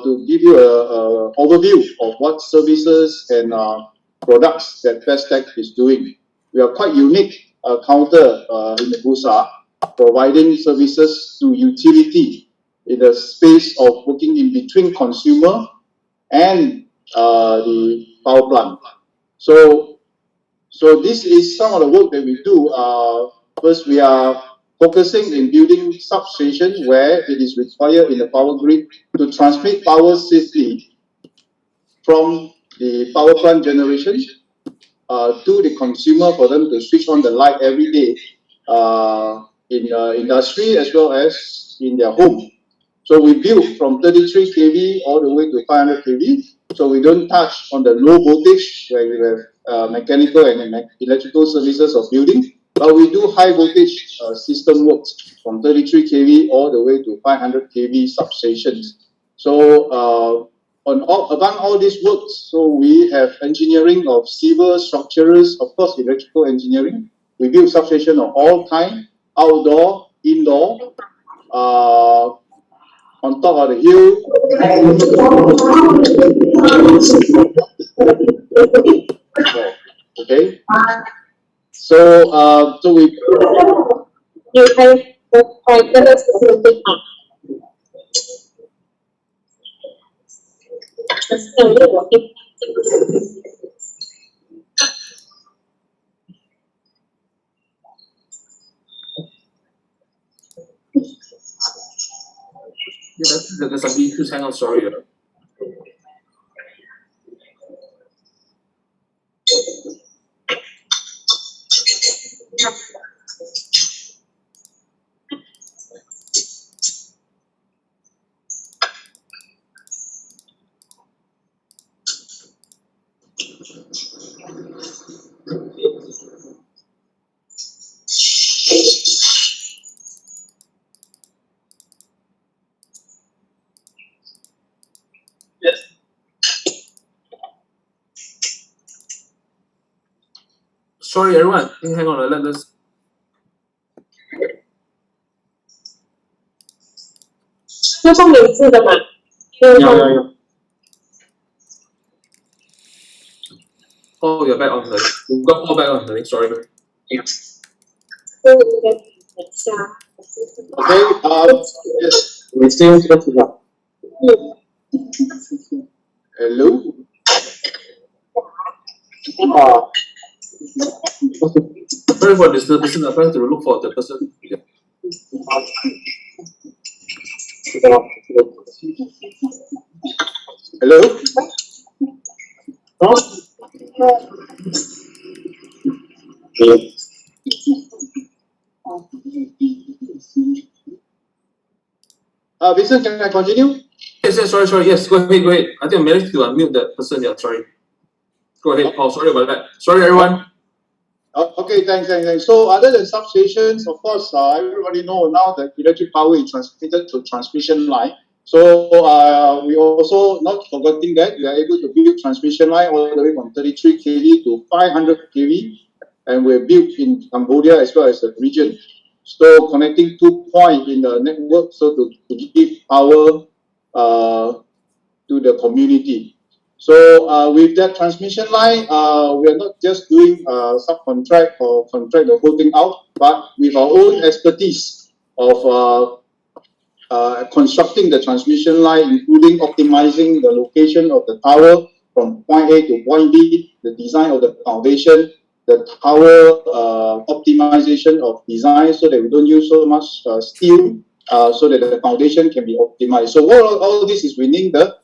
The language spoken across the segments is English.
to give you an overview of what services and products that Pestech is doing. We are quite unique counter in the Bursa, providing services to utility in the space of working in between consumer and the power plant. So this is some of the work that we do. First, we are focusing in building substations where it is required in the power grid to transmit power safely from the power plant generation to the consumer for them to switch on the light every day in industry as well as in their home. So we build from 33 kV all the way to 500 kV. So we don't touch on the low voltage where we have mechanical and electrical services of building, but we do high voltage system works from 33 kV all the way to 500 kV substations. So among all these works, so we have engineering of civil structures, of course electrical engineering. We build substation of all kind, outdoor, indoor, on top of the hill. Okay. So we. There's some issues. Hang on, sorry. Sorry, everyone. Hang on. Let us. Yeah. Oh, you're back on the. You got all back on the link. Sorry. Yes. Okay. Yes. We still get to that. Hello. Sorry for disturbance. I'm trying to look for the person. Yeah. Hello. Vincent, can I continue? Yes. Sorry. Yes, go ahead. I think I managed to unmute that person. Yeah, sorry. Go ahead. Oh, sorry about that. Sorry, everyone. Okay, thanks. So other than substations, of course, everybody know now that electric power is transmitted to transmission line. So we also, not forgetting that, we are able to build transmission line all the way from 33 kV to 500 kV, and we're built in Cambodia as well as the region. So connecting 2 points in the network, so to give power to the community. So with that transmission line, we are not just doing subcontract or contract the whole thing out, but with our own expertise of constructing the transmission line, including optimizing the location of the tower from point A to point B, the design of the foundation, the tower optimization of design so that we don't use so much steel, so that the foundation can be optimized. So all this is within the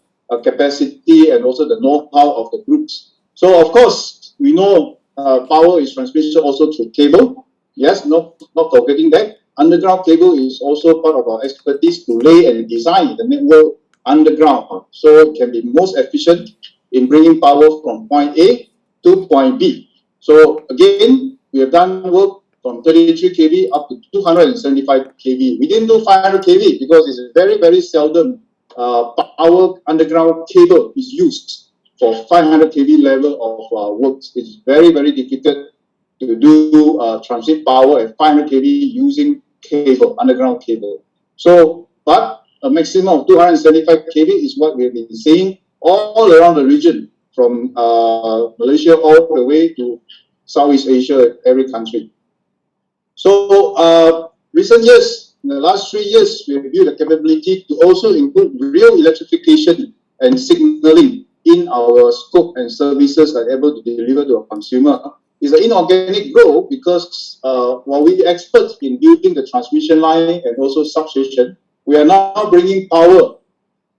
capacity and also the know-how of the groups. So of course, we know power is transmitted also through cable. Yes, not forgetting that. Underground cable is also part of our expertise to lay and design the network underground, so it can be most efficient in bringing power from point A to point B. So again, we have done work from 33 kV up to 275 kV. We didn't do 500 kV because it's very, very seldom power underground cable is used for 500 kV level of works. It's very, very difficult to do transmit power at 500 kV using cable, underground cable. So, but a maximum of 275 kV is what we've been seeing all around the region, from Malaysia all the way to Southeast Asia, every country. So recent years, in the last 3 years, we have built the capability to also include real electrification and signaling in our scope and services that are able to deliver to a consumer. It's an inorganic growth because while we are experts in building the transmission line and also substation, we are now bringing power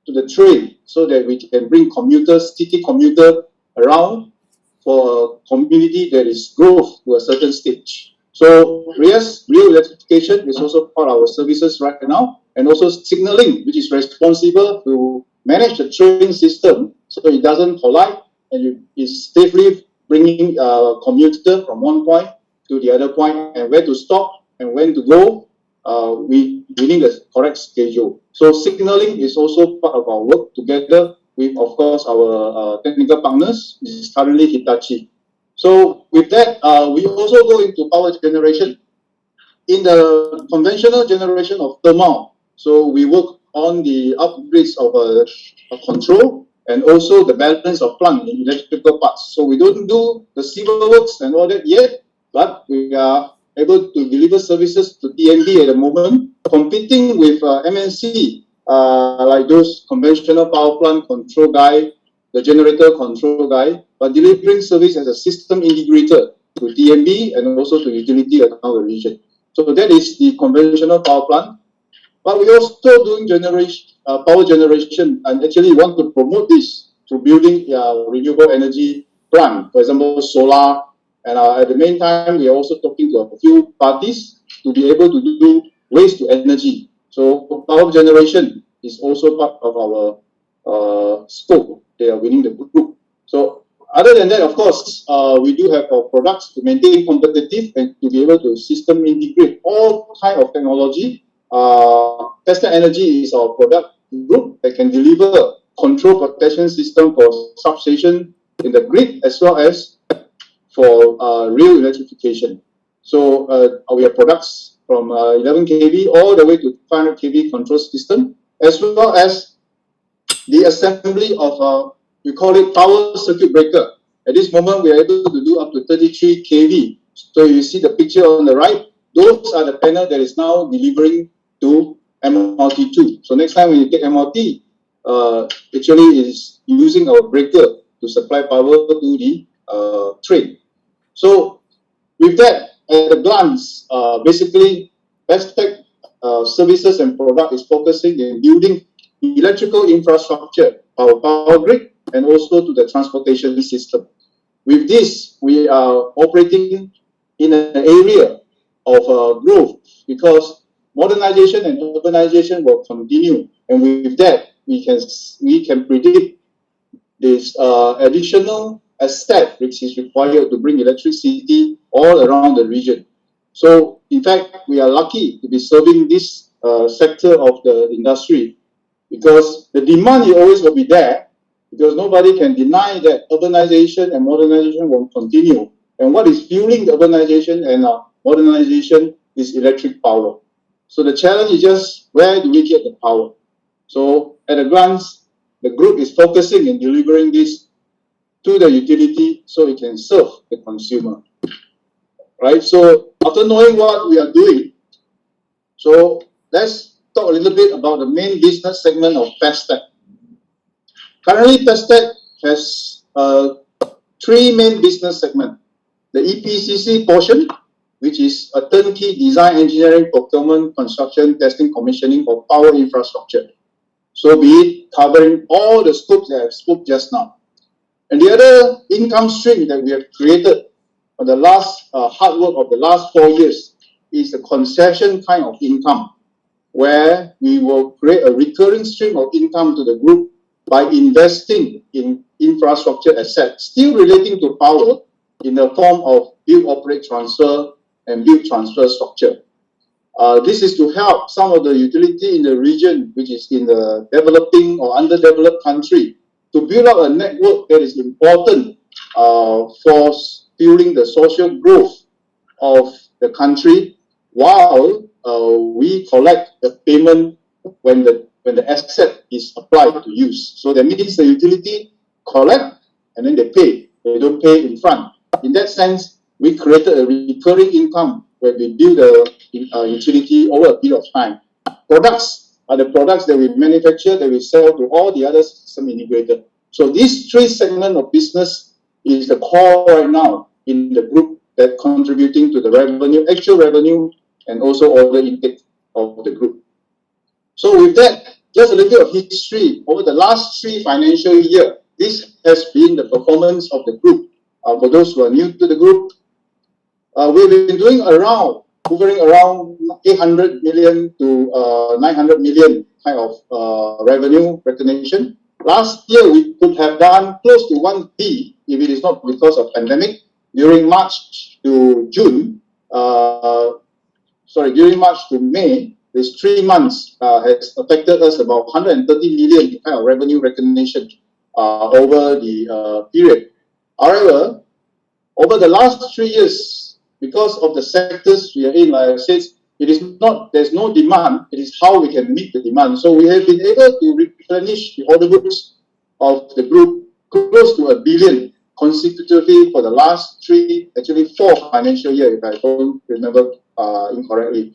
to the train so that we can bring commuters, city commuter around for a community that is growth to a certain stage. So yes, real electrification is also part of our services right now, and also signaling, which is responsible to manage the train system so it doesn't collide and is safely bringing commuter from one point to the other point, and where to stop and when to go. We need the correct schedule. So signaling is also part of our work together with, of course, our technical partners. This is currently Hitachi. So with that, we also go into power generation. In the conventional generation of thermal, so we work on the upgrades of a control and also the balance of plant in electrical parts. So we don't do the civil works and all that yet, but we are able to deliver services to TNB at the moment, competing with MNC, like those conventional power plant control guy, the generator control guy, but delivering service as a system integrator to TNB and also to utility around the region. So that is the conventional power plant. But we also doing power generation, and actually want to promote this to building renewable energy plant, for example, solar. And at the meantime, we are also talking to a few parties to be able to do waste to energy. So power generation is also part of our scope. They are winning the group. So other than that, of course, we do have our products to maintain competitive and to be able to system integrate all kind of technology. Pestech Energy is our product group that can deliver control protection system for substation in the grid as well as for real electrification. So we have products from 11 kV all the way to 500 kV control system, as well as the assembly of we call it power circuit breaker. At this moment, we are able to do up to 33 kV. So you see the picture on the right, those are the panel that is now delivering to MRT2. So next time when you take MRT, actually it is using our breaker to supply power to the train. So with that, at a glance, basically, Pestech services and product is focusing in building electrical infrastructure, our power grid, and also to the transportation system. With this, we are operating in an area of growth because modernization and urbanization will continue, and with that, we can predict this additional asset which is required to bring electricity all around the region. So, in fact, we are lucky to be serving this sector of the industry because the demand always will be there, because nobody can deny that urbanization and modernization will continue. And what is fueling the urbanization and modernization is electric power. So the challenge is just where do we get the power? So at a glance, the group is focusing in delivering this to the utility so it can serve the consumer. Right? So after knowing what we are doing, so let's talk a little bit about the main business segment of Pestech. Currently, Pestech has three main business segments. The EPCC portion, which is a turnkey design, engineering, procurement, construction, testing, commissioning for power infrastructure. So be it covering all the scopes that I spoke just now. And the other income stream that we have created for the last hard work of the last 4 years is the concession kind of income, where we will create a recurring stream of income to the group by investing in infrastructure assets, still relating to power in the form of build, operate, transfer, and build transfer structure. This is to help some of the utility in the region, which is in the developing or underdeveloped country, to build up a network that is important for fueling the social growth of the country, while we collect the payment when when the asset is applied to use. So that means the utility collect and then they pay. They don't pay in front. In that sense, we created a recurring income where we bill the utility over a period of time. Products are the products that we manufacture, that we sell to all the other system integrators. So these three segments of business is the core right now in the group that contributing to the revenue, actual revenue, and also order intake of the group. So with that, just a little bit of history. Over the last 3 financial years, this has been the performance of the group. For those who are new to the group, we've been doing hovering around 800 million to 900 million kind of revenue recognition. Last year, we could have done close to 1 B if it is not because of pandemic. During March to June, during March to May, this 3 months has affected us about 130 million kind of revenue recognition over the period. However, over the last 3 years, because of the sectors we are in, like I said, there's no demand, it is how we can meet the demand. So we have been able to replenish the order books of the group close to 1 billion consecutively for the last 4 financial years, if I don't remember incorrectly.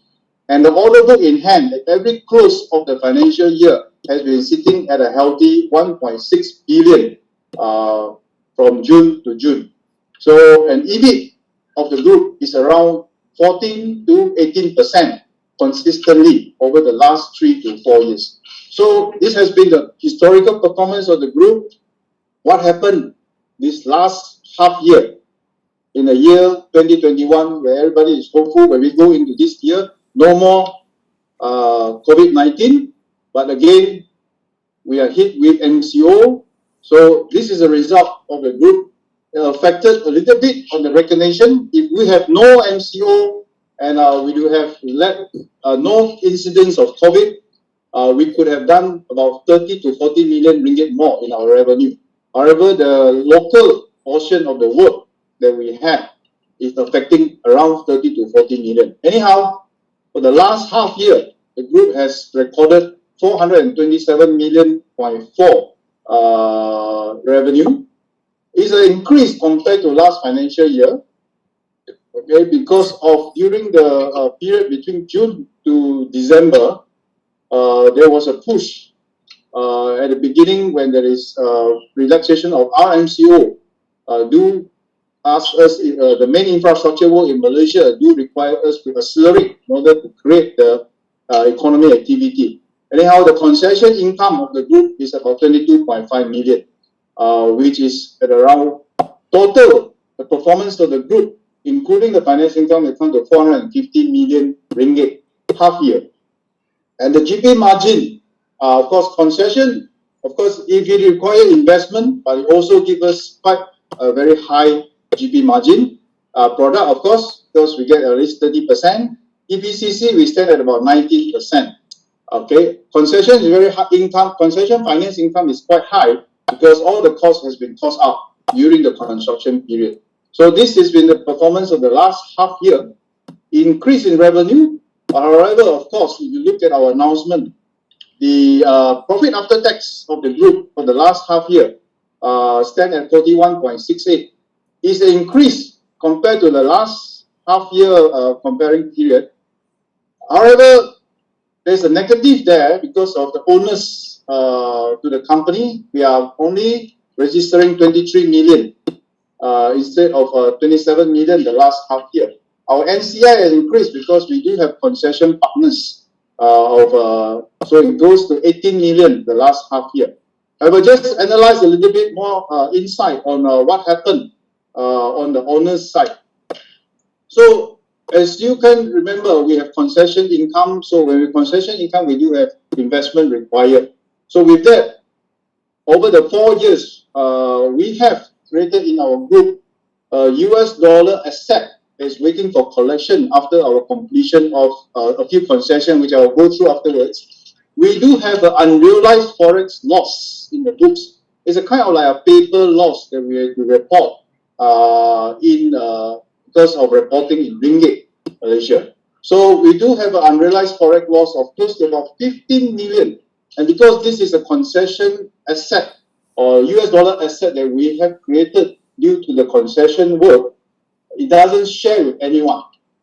And the order book in hand at every close of the financial year has been sitting at a healthy 1.6 billion from June to June. So an EBIT of the group is around 14 to 18% consistently over the last 3 to 4 years. So this has been the historical performance of the group. What happened this last half year in the year 2021, where everybody is hopeful when we go into this year, no more COVID-19, but again, we are hit with MCO. So this is a result of the group affected a little bit on the recognition. If we have no MCO and we do have no incidents of COVID, we could have done about 30 to 40 million ringgit more in our revenue. However, the local portion of the work that we have is affecting around 30 to 40 million. Anyhow, for the last half year, the group has recorded 427 million revenue. It's an increase compared to last financial year, okay, because of during the period between June to December, there was a push at the beginning when there is relaxation of RMCO. Do ask us, the main infrastructure work in Malaysia do require us to accelerate in order to create the economy activity. Anyhow, the concession income of the group is about 22.5 million, which is at around total the performance of the group, including the finance income, will come to 450 million ringgit half year. And the GP margin, of course, concession, of course, if it require investment, but it also gives us quite a very high GP margin. Product, of course, because we get at least 30%. EPCC, we stand at about 19%. Okay, concession is very high income. Concession finance income is quite high because all the cost has been cost out during the construction period. So this has been the performance of the last half year. Increase in revenue. However, of course, if you look at our announcement, the profit after tax of the group for the last half year stand at 41.68. Is an increase compared to the last half year comparing period. However, there's a negative there because of the owners to the company. We are only registering 23 million instead of 27 million the last half year. Our NCI has increased because we do have concession partners so it goes to 18 million the last half year. I will just analyze a little bit more insight on what happened on the owner's side. So as you can remember, we have concession income. So when we concession income, we do have investment required. So with that, over the 4 years, we have created in our group US dollar asset is waiting for collection after our completion of a few concessions, which I will go through afterwards. We do have an unrealized forex loss in the books. It's a kind of like a paper loss that we have to report because of reporting in ringgit, Malaysia. So we do have an unrealized forex loss of close to about 15 million And because this is a concession asset or US dollar asset that we have created due to the concession work, it doesn't share with anyone.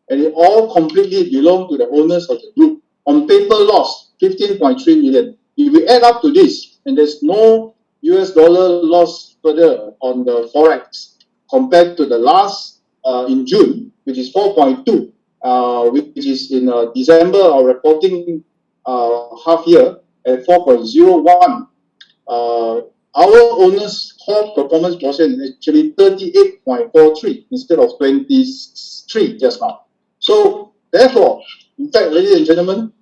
And it all completely belongs to the owners of the group. On paper loss, 15.3 million. If we add up to this, and there's no US dollar loss further on the Forex compared to the last in June, which is 4.2, which is in December or reporting half year at 4.01. Our owner's core performance portion is actually 38.43 instead of 23 just now. So therefore, in fact, ladies and gentlemen,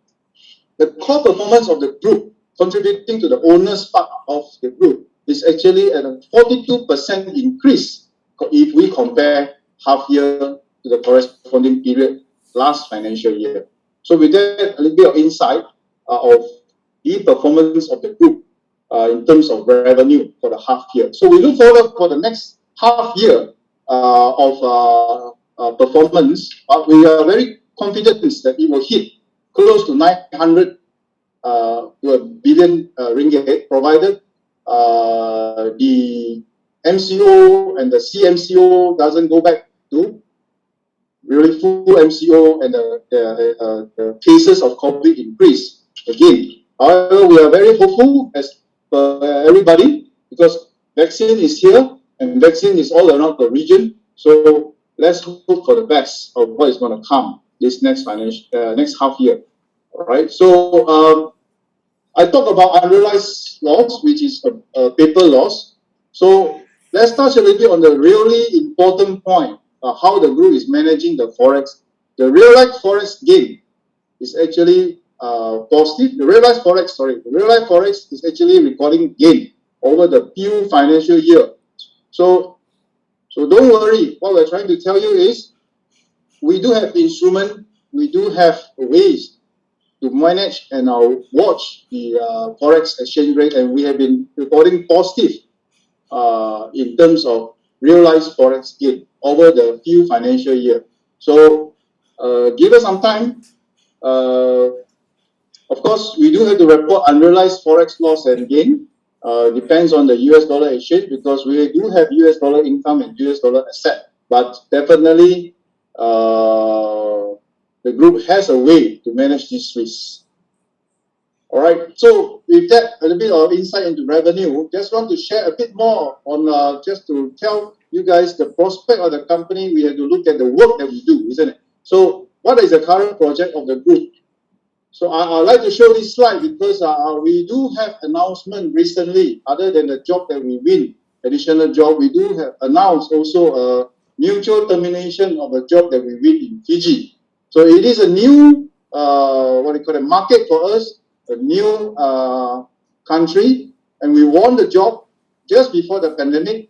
the core performance of the group contributing to the owner's part of the group is actually at a 42% increase if we compare half year to the corresponding period last financial year. So with that, a little bit of insight of the performance of the group in terms of revenue for the half year. So we look forward for the next half year of performance. We are very confident that it will hit close to 900 to a billion ringgit, provided the MCO and the CMCO doesn't go back to really full MCO and the cases of COVID increase again. However, we are very hopeful as per everybody because vaccine is here and vaccine is all around the region. So let's hope for the best of what is going to come this next next half year. All right. So I talk about unrealized loss, which is a paper loss. So let's touch a little bit on the really important point, how the group is managing the forex. The realized forex gain is actually positive. The realized forex is actually recording gain over the few financial year. So don't worry. What we're trying to tell you is we do have instrument, we do have ways to manage and watch the forex exchange rate, and we have been recording positive in terms of realized forex gain over the few financial year. So give us some time. Of course, we do have to report unrealized forex loss and gain. Depends on the US dollar exchange because we do have US dollar income and US dollar asset. But definitely, the group has a way to manage this risk. All right. So with that, a little bit of insight into revenue. Just want to share a bit more on just to tell you guys the prospect of the company. We have to look at the work that we do, isn't it? So what is the current project of the group? So I'd like to show this slide because we do have announcement recently. Other than the job that we win, additional job, we do have announced also a mutual termination of a job that we win in Fiji. So it is a new market for us, a new country, and we won the job just before the pandemic.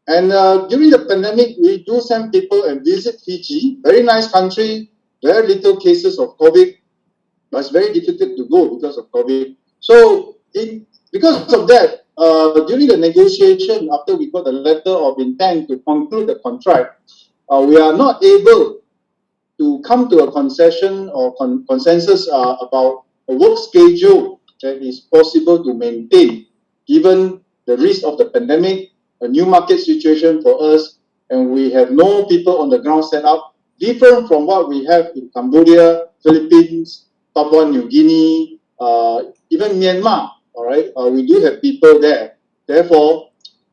And during the pandemic, we do send people and visit Fiji. Very nice country, very little cases of COVID. But it's very difficult to go because of COVID. So because of that, during the negotiation, after we got the letter of intent to conclude the contract, we are not able to come to a concession or consensus about a work schedule that is possible to maintain, given the risk of the pandemic, a new market situation for us, and we have no people on the ground set up, different from what we have in Cambodia, Philippines, Papua New Guinea, even Myanmar. All right, we do have people there. Therefore,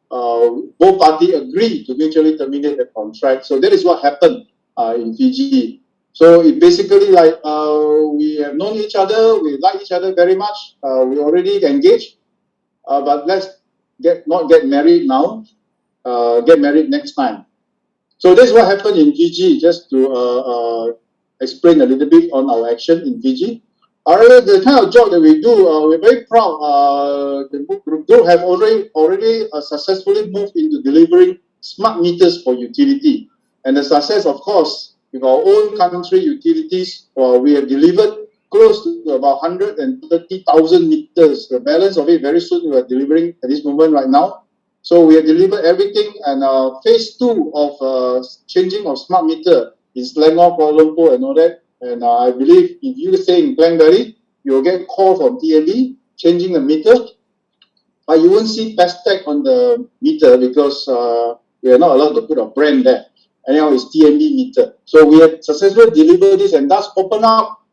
both parties agree to mutually terminate the contract. So that is what happened in Fiji. So it basically like we have known each other, we like each other very much. We already engaged, but let's not get married now. Get married next time. So that's what happened in Fiji. Just to explain a little bit on our action in Fiji. The kind of job that we do, we're very proud. The group have already successfully moved into delivering smart meters for utility. And the success, of course, with our own country utilities, we have delivered close to about 130,000 meters. The balance of it very soon we are delivering at this moment right now. So we have delivered everything, and phase 2 of changing of smart meter in Selangor, Kuala Lumpur, and all that. And I believe if you stay in Klang Valley, you'll get a call from TNB changing the meter, but you won't see Pestech on the meter because we are not allowed to put a brand there. Anyhow, it's TMB meter. So we have successfully delivered this, and thus open up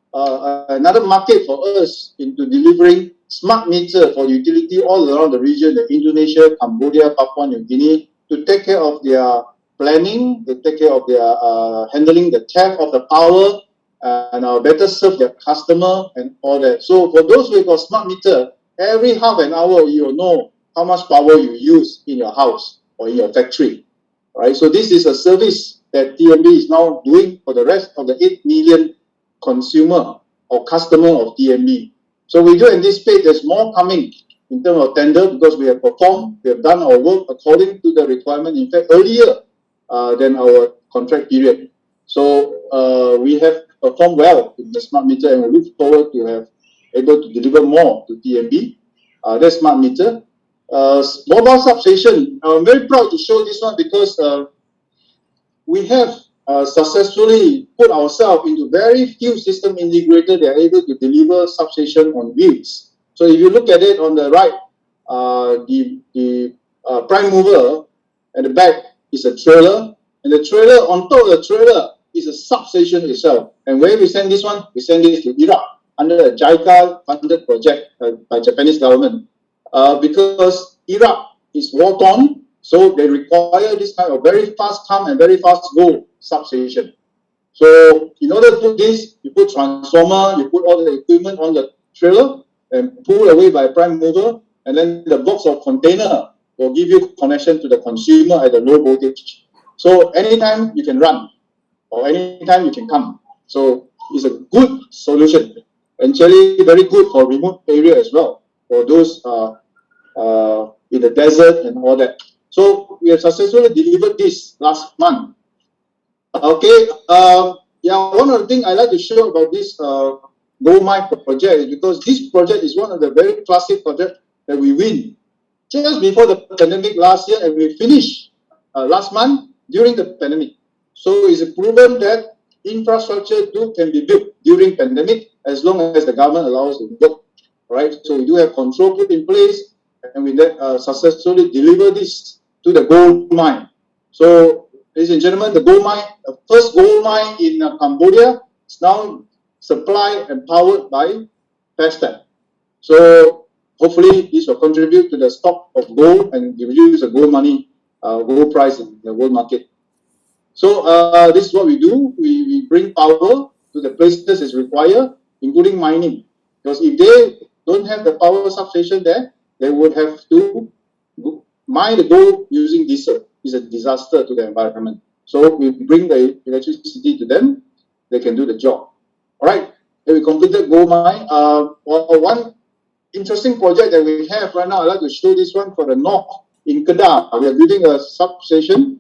another market for us into delivering smart meter for utility all around the region, the Indonesia, Cambodia, Papua New Guinea, to take care of their planning, to take care of their handling the theft of the power, and better serve their customer and all that. So for those who got smart meter, every half an hour you will know how much power you use in your house or in your factory. Right? So this is a service that TMB is now doing for the rest of the 8 million consumer or customer of TMB. So we do anticipate there's more coming in terms of tender because we have performed, we have done our work according to the requirement, in fact earlier than our contract period. So we have performed well in the smart meter, and we look forward to have able to deliver more to TMB. That's smart meter. Mobile substation, I'm very proud to show this one because we have successfully put ourselves into very few system integrators that are able to deliver substation on wheels. So if you look at it on the right, the prime mover at the back is a trailer, and the trailer, on top of the trailer, is a substation itself. And where we send this one? We send this to Iraq under a JICA-funded project by Japanese government. Because Iraq is war-torn, so they require this kind of very fast come and very fast go substation. So in order to put this, you put transformer, you put all the equipment on the trailer and pull away by a prime mover, and then the box of container will give you connection to the consumer at a low voltage. So anytime you can run, or anytime you can come. So it's a good solution, and actually very good for remote area as well, for those in the desert and all that. So we have successfully delivered this last month. Okay, yeah, one of the things I like to show about this Go My project is because this project is one of the very classic projects that we win just before the pandemic last year, and we finished last month during the pandemic. So it's proven that infrastructure too can be built during pandemic as long as the government allows it to work, right? So we do have control put in place, and we successfully deliver this to the gold mine. So, ladies and gentlemen, the gold mine, the first gold mine in Cambodia, is now supplied and powered by Pestech. So hopefully this will contribute to the stock of gold and reduce the gold money, gold price in the world market. So this is what we do. We bring power to the places it's required, including mining. Because if they don't have the power substation there, they would have to mine the gold using diesel. It's a disaster to the environment. So we bring the electricity to them, they can do the job. All right, then we completed gold mine. One interesting project that we have right now, I'd like to show this one for the north in Kedah. We are building a substation.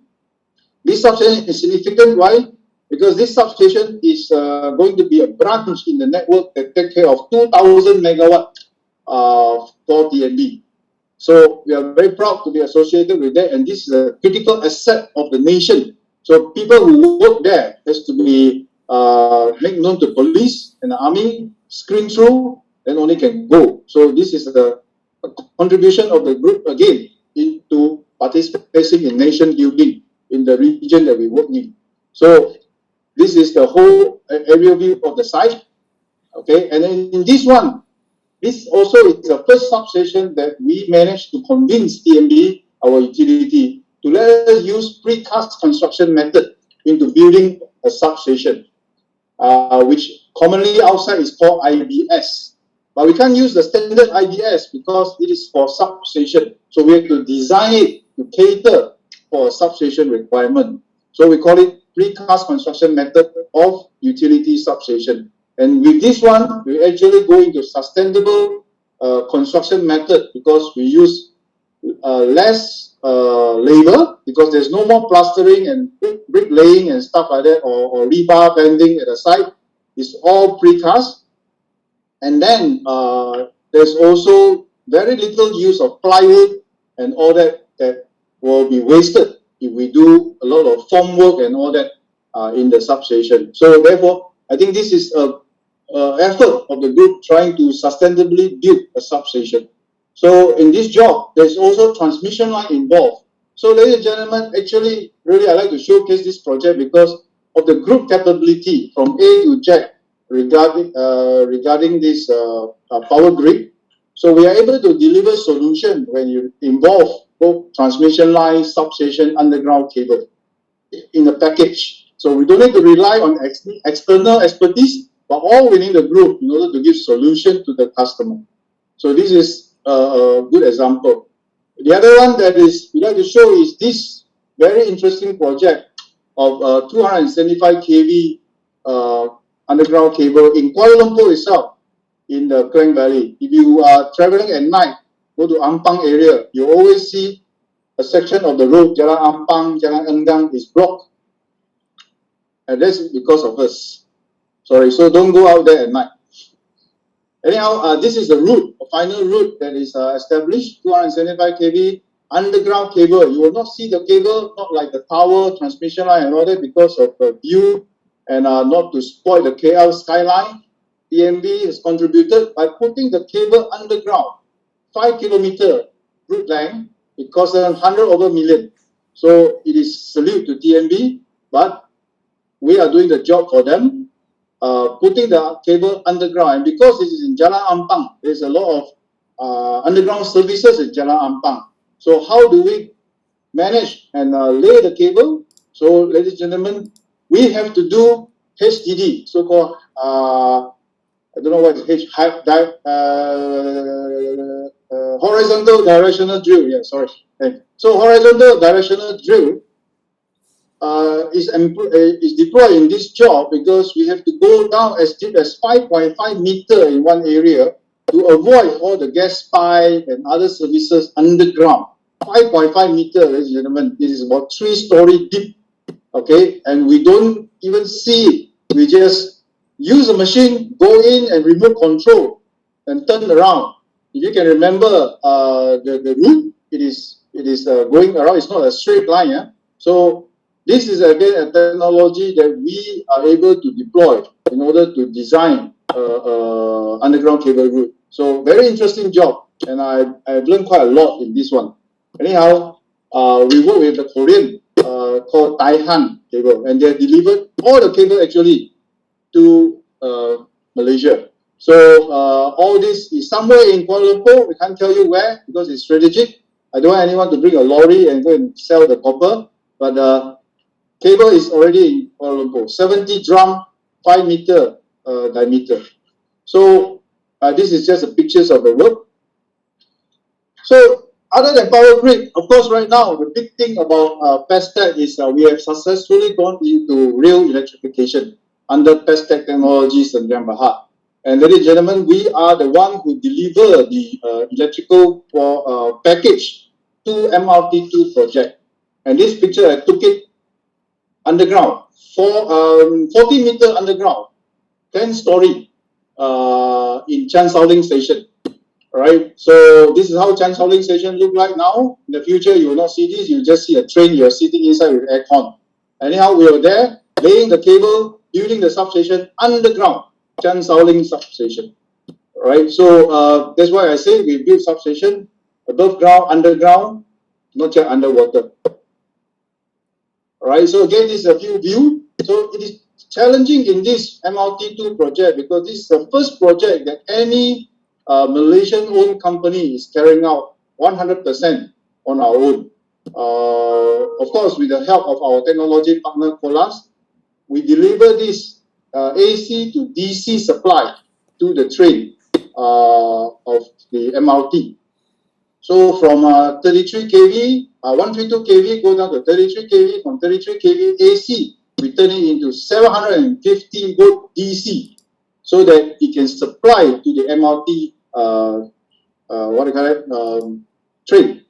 This substation is significant. Why? Because this substation is going to be a branch in the network that take care of 2,000 megawatt for TNB. So we are very proud to be associated with that, and this is a critical asset of the nation. So people who work there has to be made known to police and the army, screen through, then only can go. So this is a contribution of the group again into participating in nation building in the region that we work in. So this is the whole aerial view of the site. Okay, and then in this one, this also is the first substation that we managed to convince TMB, our utility, to let us use precast construction method into building a substation, which commonly outside is called IBS. But we can't use the standard IBS because it is for substation. So we have to design it to cater for a substation requirement. So we call it precast construction method of utility substation. And with this one, we actually go into sustainable construction method because we use less labor, because there's no more plastering and brick laying and stuff like that, or rebar bending at the site. It's all precast. And then there's also very little use of plywood and all that will be wasted if we do a lot of foam work and all that in the substation. So therefore, I think this is a effort of the group trying to sustainably build a substation. So in this job, there's also transmission line involved. So ladies and gentlemen, actually, really I like to showcase this project because of the group capability from A to Z regarding this power grid. So we are able to deliver solution when you involve both transmission line, substation, underground cable in a package. So we don't need to rely on external expertise, but all within the group in order to give solution to the customer. So this is a good example. The other one that is we like to show is this very interesting project of 275 kV underground cable in Kuala Lumpur itself, in the Klang Valley. If you are traveling at night, go to Ampang area, you always see a section of the road, Jalan Ampang, Jalan Enggang is blocked. And that's because of us. Sorry, so don't go out there at night. Anyhow, this is the route, a final route that is established, 275 kV underground cable. You will not see the cable, not like the tower, transmission line and all that because of the view and not to spoil the KL skyline. TMB has contributed by putting the cable underground, 5 kilometer route length. It costs 100 over million. So it is salute to TMB, but we are doing the job for them, putting the cable underground. And because this is in Jalan Ampang, there's a lot of underground services in Jalan Ampang. So how do we manage and lay the cable? So ladies and gentlemen, we have to do HDD, so-called, I don't know what is horizontal directional drill. Yeah, sorry. Okay. So horizontal directional drill is deployed in this job because we have to go down as deep as 5.5 meter in one area to avoid all the gas pipe and other services underground. 5.5 meter, ladies and gentlemen, this is about 3-story deep. Okay, and we don't even see it. We just use a machine, go in and remote control and turn around. If you can remember the route, it is going around. It's not a straight line. Yeah? So this is again a technology that we are able to deploy in order to design underground cable route. So very interesting job, and I've learned quite a lot in this one. Anyhow, we work with the Korean called Taihan cable, and they delivered all the cable actually to Malaysia. So all this is somewhere in Kuala Lumpur. We can't tell you where because it's strategic. I don't want anyone to bring a lorry and go and sell the copper, but cable is already in Kuala Lumpur. 70 drum, 5 meter diameter. So this is just a pictures of the work. So other than power grid, of course, right now the big thing about Pestech is we have successfully gone into real electrification under Pestech Technologies and Berhad. And ladies and gentlemen, we are the one who deliver the electrical package to MRT2 project. And this picture, I took it underground, 40 meter underground, 10-story in Chan Sao Ling Station. Alright, so this is how Chan Sao Ling Station look like now. In the future, you will not see this. You just see a train. You are sitting inside with aircon. Anyhow, we were there laying the cable, building the substation underground, Chan Sao Ling substation. Alright, so that's why I say we build substation above ground, underground, not just underwater. Alright, so again, this is a few view. So it is challenging in this MRT2 project because this is the first project that any Malaysian-owned company is carrying out 100% on our own. Of course, with the help of our technology partner, Colas, we deliver this AC to DC supply to the train of the MRT. So from 33 kV, 132 kV go down to 33 kV, from 33 kV AC, we turn it into 750 volt DC so that it can supply to the MRT train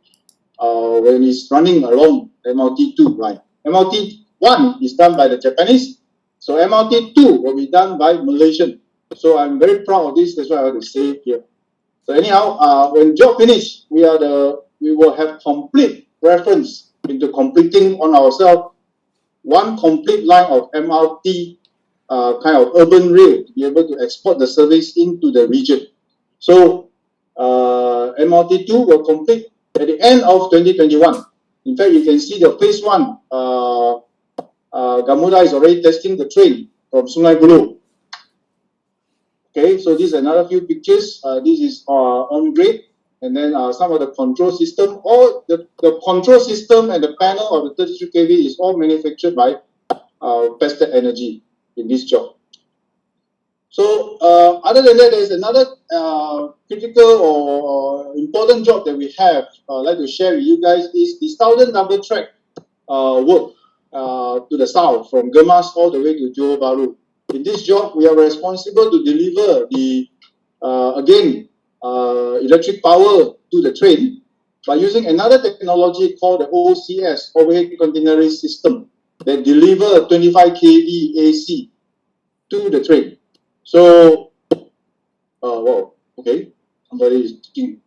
when it's running along MRT2 line. MRT1 is done by the Japanese, so MRT2 will be done by Malaysian. So I'm very proud of this, that's why I want to say it here. So anyhow, when job finish, we will have complete reference into completing on ourselves one complete line of MRT kind of urban rail to be able to export the service into the region. So MRT2 will complete at the end of 2021. In fact, you can see the phase 1. Gamuda is already testing the train from Sungai Buloh. Okay, so this is another few pictures. This is on grade, and then some of the control system. All the control system and the panel of the 33 kV is all manufactured by Pestech Energy in this job. So other than that, there's another critical or important job that we have. I'd like to share with you guys is the Southern Double Track work to the south from Gemas all the way to Johor Bahru. In this job, we are responsible to deliver the electric power to the train by using another technology called the OCS, Overhead Continuous System, that deliver 25 kV AC to the train. So, wow, okay, somebody is ticking.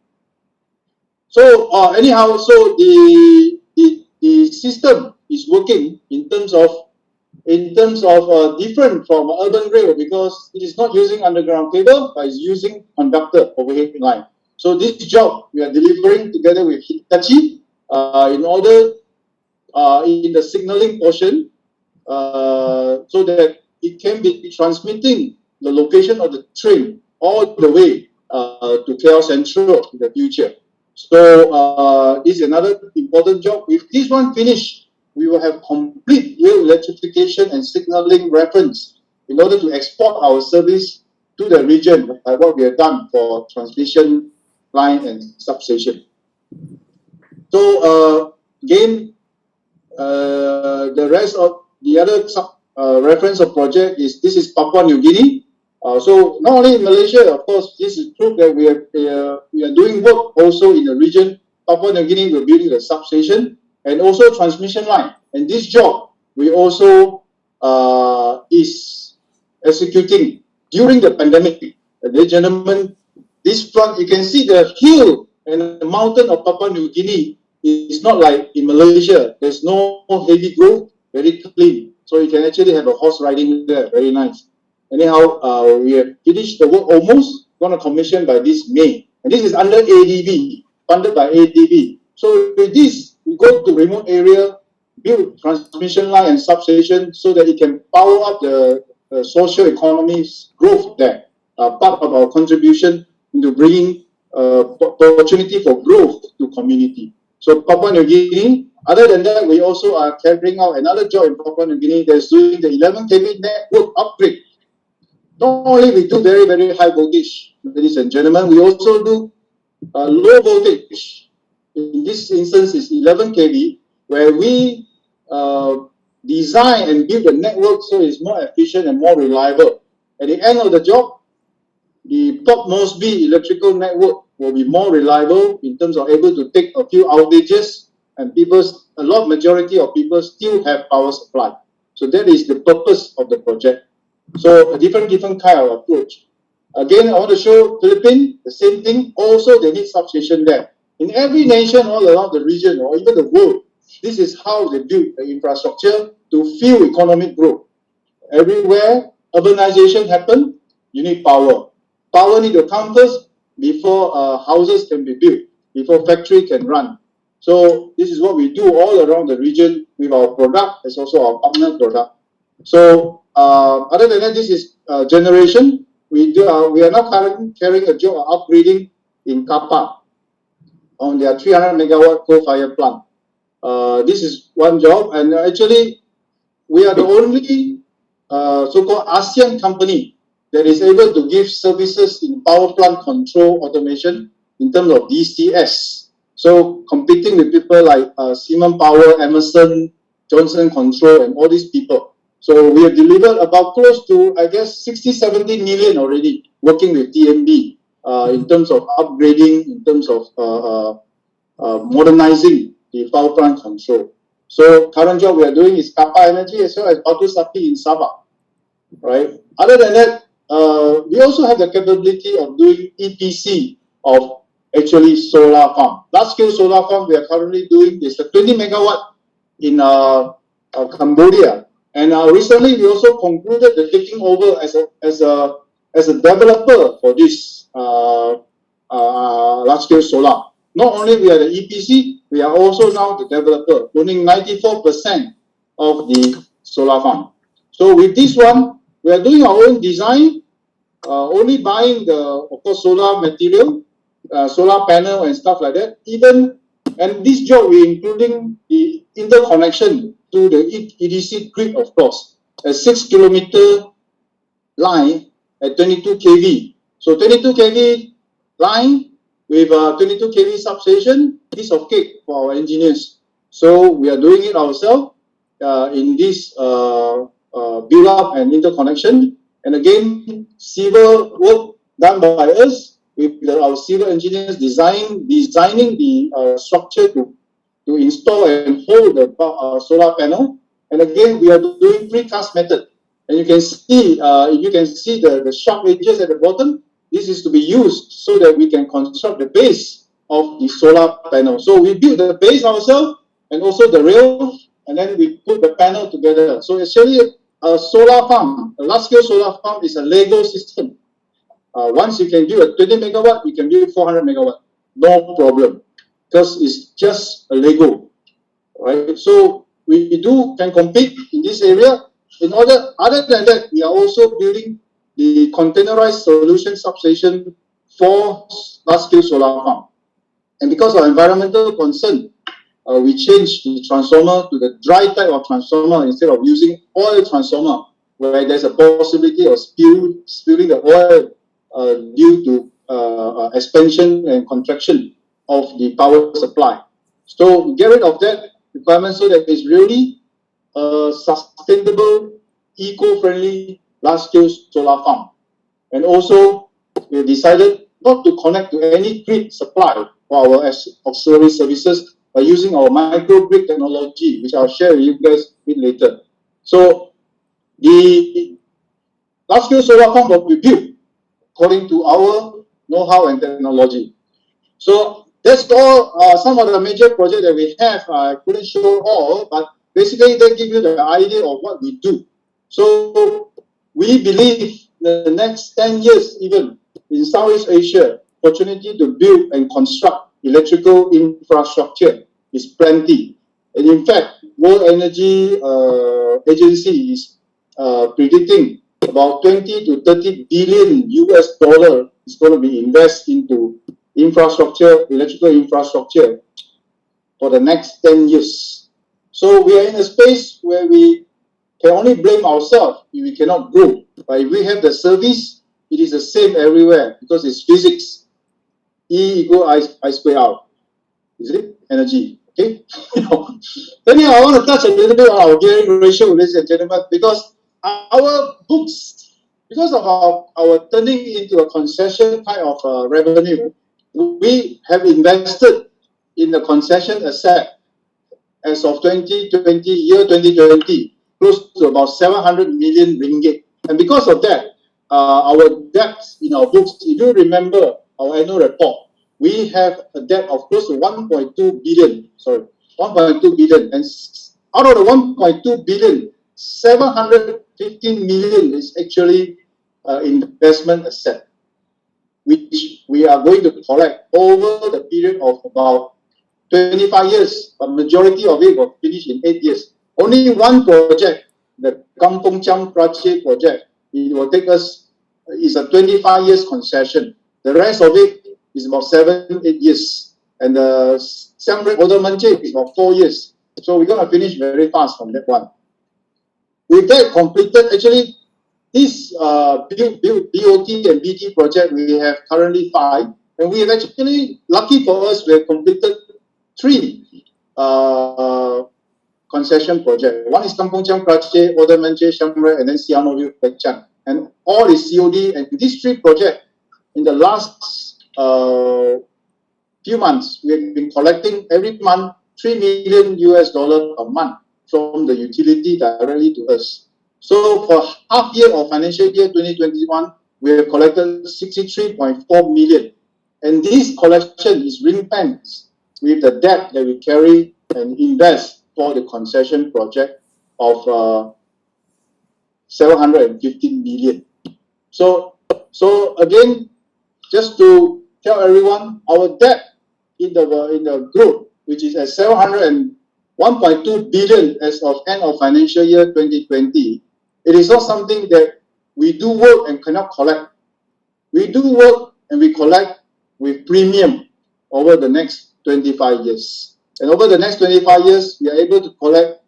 So anyhow, so the system is working in terms of different from urban rail because it is not using underground cable, but it's using conductor overhead line. So this job we are delivering together with Hitachi in order in the signaling portion so that it can be transmitting the location of the train all the way to KL Central in the future. So this is another important job. If this one finished, we will have complete rail electrification and signaling reference in order to export our service to the region, like what we have done for transmission line and substation. So again, the rest of the other reference of project is this is Papua New Guinea. So not only in Malaysia, of course, this is proof that we are doing work also in the region. Papua New Guinea, we're building a substation and also transmission line. And this job we also is executing during the pandemic. Ladies and gentlemen, this front you can see the hill and the mountain of Papua New Guinea is not like in Malaysia. There's no heavy growth, very clean. So you can actually have a horse riding there, very nice. Anyhow, we have finished the work almost, going to commission by this May. And this is under ADB, funded by ADB. So with this, we go to remote area, build transmission line and substation so that it can power up the social economy's growth there. Part of our contribution into bringing opportunity for growth to community. So Papua New Guinea, other than that, we also are carrying out another job in Papua New Guinea that's doing the 11 kV network upgrade. Not only we do very, very high voltage, ladies and gentlemen, we also do low voltage. In this instance, is 11 kV, where we design and build the network so it's more efficient and more reliable. At the end of the job, the Port Moresby electrical network will be more reliable in terms of able to take a few outages, and majority of people still have power supply. So that is the purpose of the project. So a different kind of approach. Again, I want to show Philippines, the same thing. Also, they need substation there. In every nation all around the region or even the world, this is how they build the infrastructure to fuel economic growth. Everywhere urbanization happens, you need power. Power need to come first before houses can be built, before factory can run. So this is what we do all around the region with our product, as also our partner product. So other than that, this is generation. We are now currently carrying a job of upgrading in Kappa on their 300 megawatt coal-fired plant. This is one job, and actually we are the only so-called ASEAN company that is able to give services in power plant control automation in terms of DCS. So competing with people like Siemens Power, Emerson, Johnson Control, and all these people. So we have delivered about close to, I guess, 60, 70 million already working with TMB in terms of upgrading, in terms of modernizing the power plant control. So current job we are doing is Kappa Energy as well as Batu Sapi in Sabah, right? Other than that, we also have the capability of doing EPC of actually solar farm. Large scale solar farm we are currently doing is a 20 megawatt in Cambodia. And recently, we also concluded the taking over as a developer for this large-scale solar. Not only we are the EPC, we are also now the developer, owning 94% of the solar farm. So with this one, we are doing our own design, only buying the, of course, solar material, solar panel and stuff like that. And this job, we're including the interconnection to the EDC grid, of course, a 6-kilometer line at 22 kV. So 22 kV line with a 22 kV substation, piece of cake for our engineers. So we are doing it ourselves in this build up and interconnection. And again, civil work done by us with our civil engineers designing the structure to install and hold the solar panel. And again, we are doing precast method. And you can see, the sharp edges at the bottom. This is to be used so that we can construct the base of the solar panel. So we build the base ourselves and also the rail, and then we put the panel together. So actually, a solar farm, a large-scale solar farm, is a Lego system. Once you can build a 20 megawatt, you can build 400 megawatt, no problem, because it's just a Lego, right? So we can compete in this area. Other than that, we are also building the containerized solution substation for large-scale solar farm. And because of environmental concern, we changed the transformer to the dry type of transformer instead of using oil transformer, where there's a possibility of spilling the oil due to expansion and contraction of the power supply. So get rid of that requirement so that it's really a sustainable, eco-friendly, large-scale solar farm. And also, we decided not to connect to any grid supply for our auxiliary services by using our microgrid technology, which I'll share with you guys a bit later. So the large-scale solar farm will be built according to our know-how and technology. So that's all, some of the major projects that we have. I couldn't show all, but basically they give you the idea of what we do. So we believe the next 10 years, even in Southeast Asia, opportunity to build and construct electrical infrastructure is plenty. And in fact, World Energy Agency is predicting about 20 to 30 billion US dollar is going to be invested into infrastructure, electrical infrastructure for the next 10 years. So we are in a space where we can only blame ourselves if we cannot grow. But if we have the service, it is the same everywhere because it's physics. E equal I square R. Is it? Energy. Okay? Anyhow, I want to touch a little bit on our gearing ratio, ladies and gentlemen, because our books, because of our turning into a concession kind of revenue, we have invested in the concession asset as of 2020, close to about 700 million ringgit. And because of that, our debts in our books, if you remember our annual report, we have a debt of close to 1.2 billion. Sorry, 1.2 billion. And out of the 1.2 billion, 715 million is actually investment asset, which we are going to collect over the period of about 25 years, but majority of it will finish in 8 years. Only one project, the Kampong Cham Prache project, it will take us, is a 25 years concession. The rest of it is about 7, 8 years. And the Siam Reap Order Manche is about 4 years. So we're going to finish very fast from that one. With that completed, actually, this BOT and BT project, we have currently 5. And we have actually, lucky for us, we have completed 3 concession projects. One is Kampong Cham Prache, Order Manche, Siam Reap, and then Siano View, Pek Chang. And all is COD. And these 3 projects, in the last few months, we have been collecting every month $3 million US a month from the utility directly to us. So for half year of financial year 2021, we have collected 63.4 million. And this collection is ring-fenced with the debt that we carry and invest for the concession project of 715 million. So again, just to tell everyone, our debt in the group, which is at 701.2 billion as of end of financial year 2020, it is not something that we do work and cannot collect. We do work and we collect with premium over the next 25 years. And over the next 25 years, we are able to collect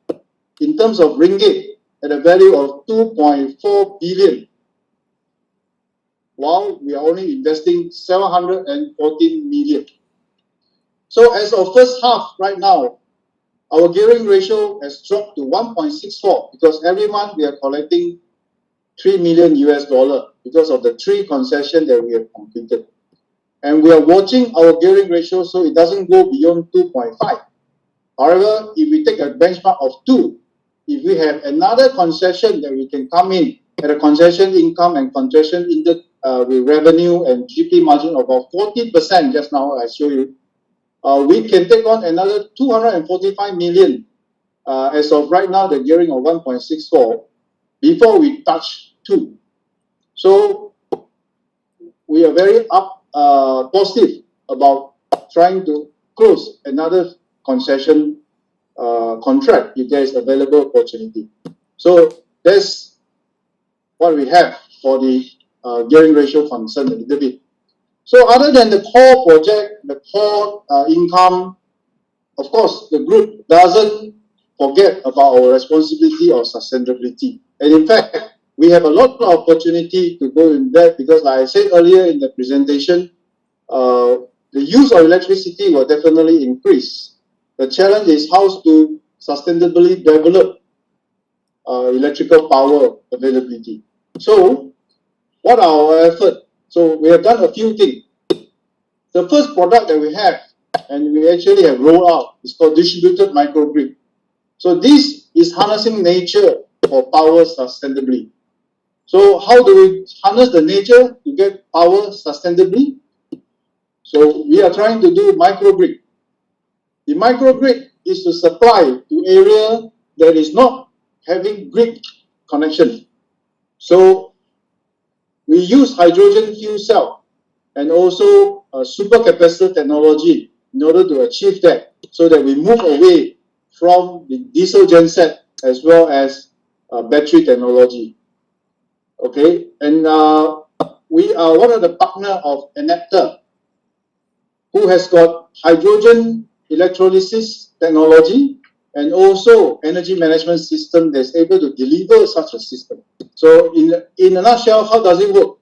in terms of ringgit at a value of 2.4 billion, while we are only investing 714 million. So as of first half right now, our gearing ratio has dropped to 1.64 because every month we are collecting $3 million because of the 3 concessions that we have completed. And we are watching our gearing ratio so it doesn't go beyond 2.5. However, if we take a benchmark of 2, if we have another concession that we can come in at a concession income and concession with revenue and GP margin of about 40%, just now I show you, we can take on another 245 million as of right now, the gearing of 1.64 before we touch 2. So we are very positive about trying to close another concession contract if there is available opportunity. So that's what we have for the gearing ratio concern a little bit. So other than the core project, the core income, of course, the group doesn't forget about our responsibility of sustainability. And in fact, we have a lot of opportunity to go in that because like I said earlier in the presentation, the use of electricity will definitely increase. The challenge is how to sustainably develop electrical power availability. So what are our efforts? So we have done a few things. The first product that we have, and we actually have rolled out, is called distributed microgrid. So this is harnessing nature for power sustainably. So how do we harness the nature to get power sustainably? So we are trying to do microgrid. The microgrid is to supply to area that is not having grid connection. So we use hydrogen fuel cell and also supercapacitor technology in order to achieve that, so that we move away from the diesel genset as well as battery technology. Okay, and we are one of the partner of Enapter, who has got hydrogen electrolysis technology and also energy management system that's able to deliver such a system. So in a nutshell, how does it work?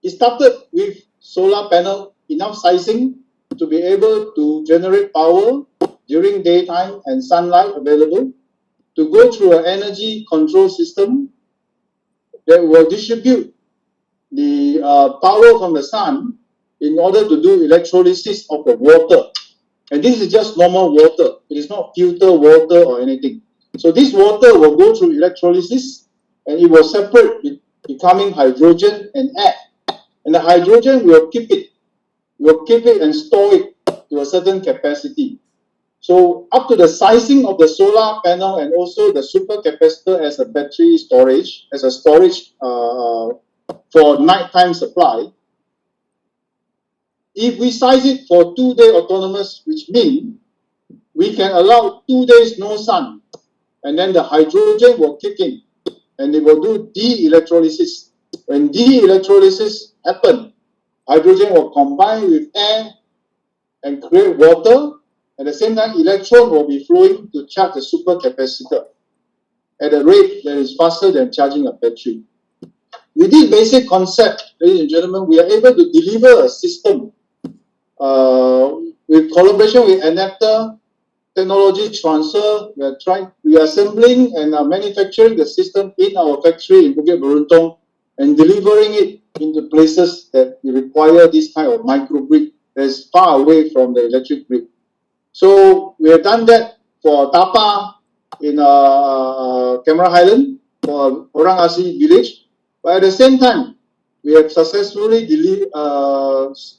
It started with solar panel, enough sizing to be able to generate power during daytime and sunlight available, to go through an energy control system that will distribute the power from the sun in order to do electrolysis of the water. And this is just normal water. It is not filtered water or anything. So this water will go through electrolysis and it will separate, becoming hydrogen and air. And the hydrogen will keep it and store it to a certain capacity. So up to the sizing of the solar panel and also the supercapacitor as a battery storage, as a storage for nighttime supply. If we size it for 2-day autonomous, which means we can allow 2 days no sun, and then the hydrogen will kick in and it will do de-electrolysis. When de-electrolysis happens, hydrogen will combine with air and create water. At the same time, electron will be flowing to charge the supercapacitor at a rate that is faster than charging a battery. With this basic concept, ladies and gentlemen, we are able to deliver a system with collaboration with Enapter, technology transfer. We are assembling and manufacturing the system in our factory in Bukit Beruntung and delivering it into places that require this kind of microgrid that is far away from the electric grid. So we have done that for Tapa in Cameron Highland, for Orang Asli village. But at the same time, we have successfully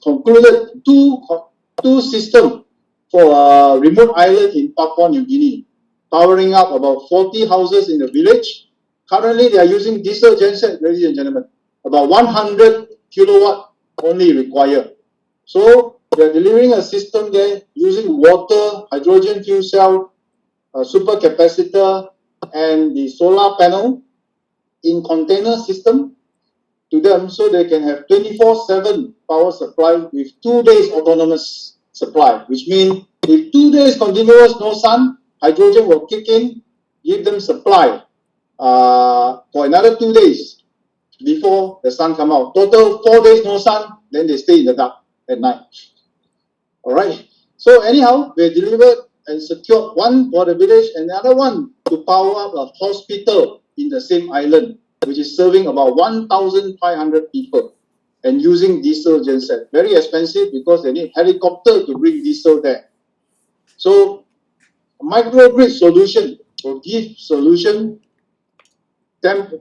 concluded two systems for a remote island in Papua New Guinea. powering up about 40 houses in the village. Currently, they are using diesel genset, ladies and gentlemen. About 100 kilowatt only required. So we are delivering a system there using water, hydrogen fuel cell, super capacitor, and the solar panel in container system to them, so they can have 24/7 power supply with 2 days autonomous supply, which means if 2 days continuous no sun, hydrogen will kick in, give them supply for another 2 days before the sun come out. Total 4 days no sun, then they stay in the dark at night. All right. So anyhow, we delivered and secured one for the village, another one to power up a hospital in the same island, which is serving about 1,500 people and using diesel genset. Very expensive because they need helicopter to bring diesel there. So a microgrid solution will give solution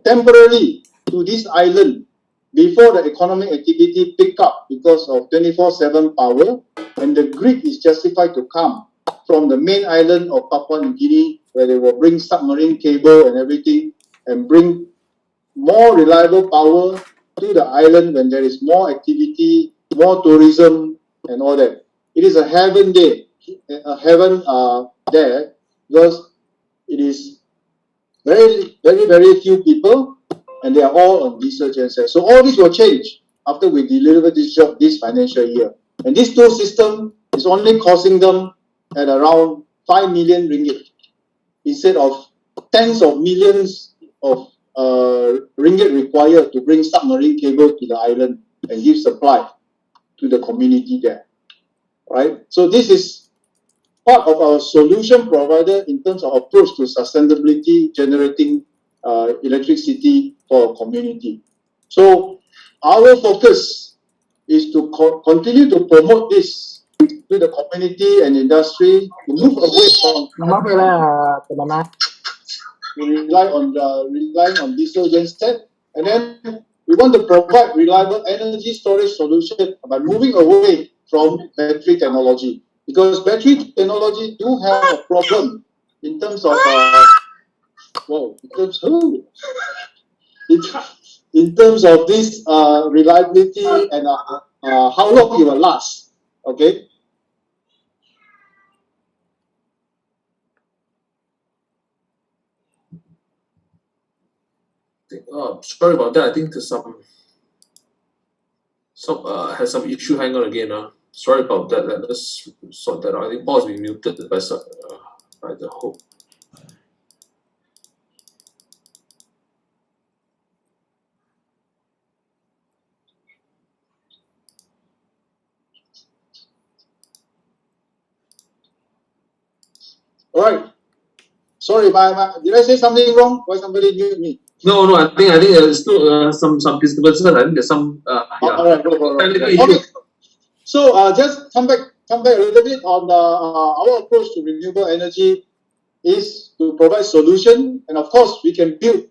temporarily to this island before the economic activity pick up because of 24/7 power, and the grid is justified to come from the main island of Papua New Guinea, where they will bring submarine cable and everything and bring more reliable power to the island when there is more activity, more tourism and all that. It is a heaven day, a heaven there, because it is very few people, and they are all on diesel genset. So all this will change after we deliver this job this financial year. And this tool system is only costing them at around 5 million ringgit instead of tens of millions of ringgit required to bring submarine cable to the island and give supply to the community there. Right? So this is part of our solution provider in terms of approach to sustainability, generating electricity for community. So our focus is to continue to promote this to the community and industry, to move away from relying on diesel genset, and then we want to provide reliable energy storage solution by moving away from battery technology, because battery technology do have a problem in terms of in terms of this reliability and how long it will last. Okay. Sorry about that. I think there's some has some issue. Hang on again. Sorry about that. Let's sort that out. I think Paul's been muted by the hope. All right. Sorry, did I say something wrong? Why somebody mute me? No. I think there's still some disturbances. I think there's some All right. Okay. So just come back a little bit on our approach to renewable energy is to provide solution, and of course we can build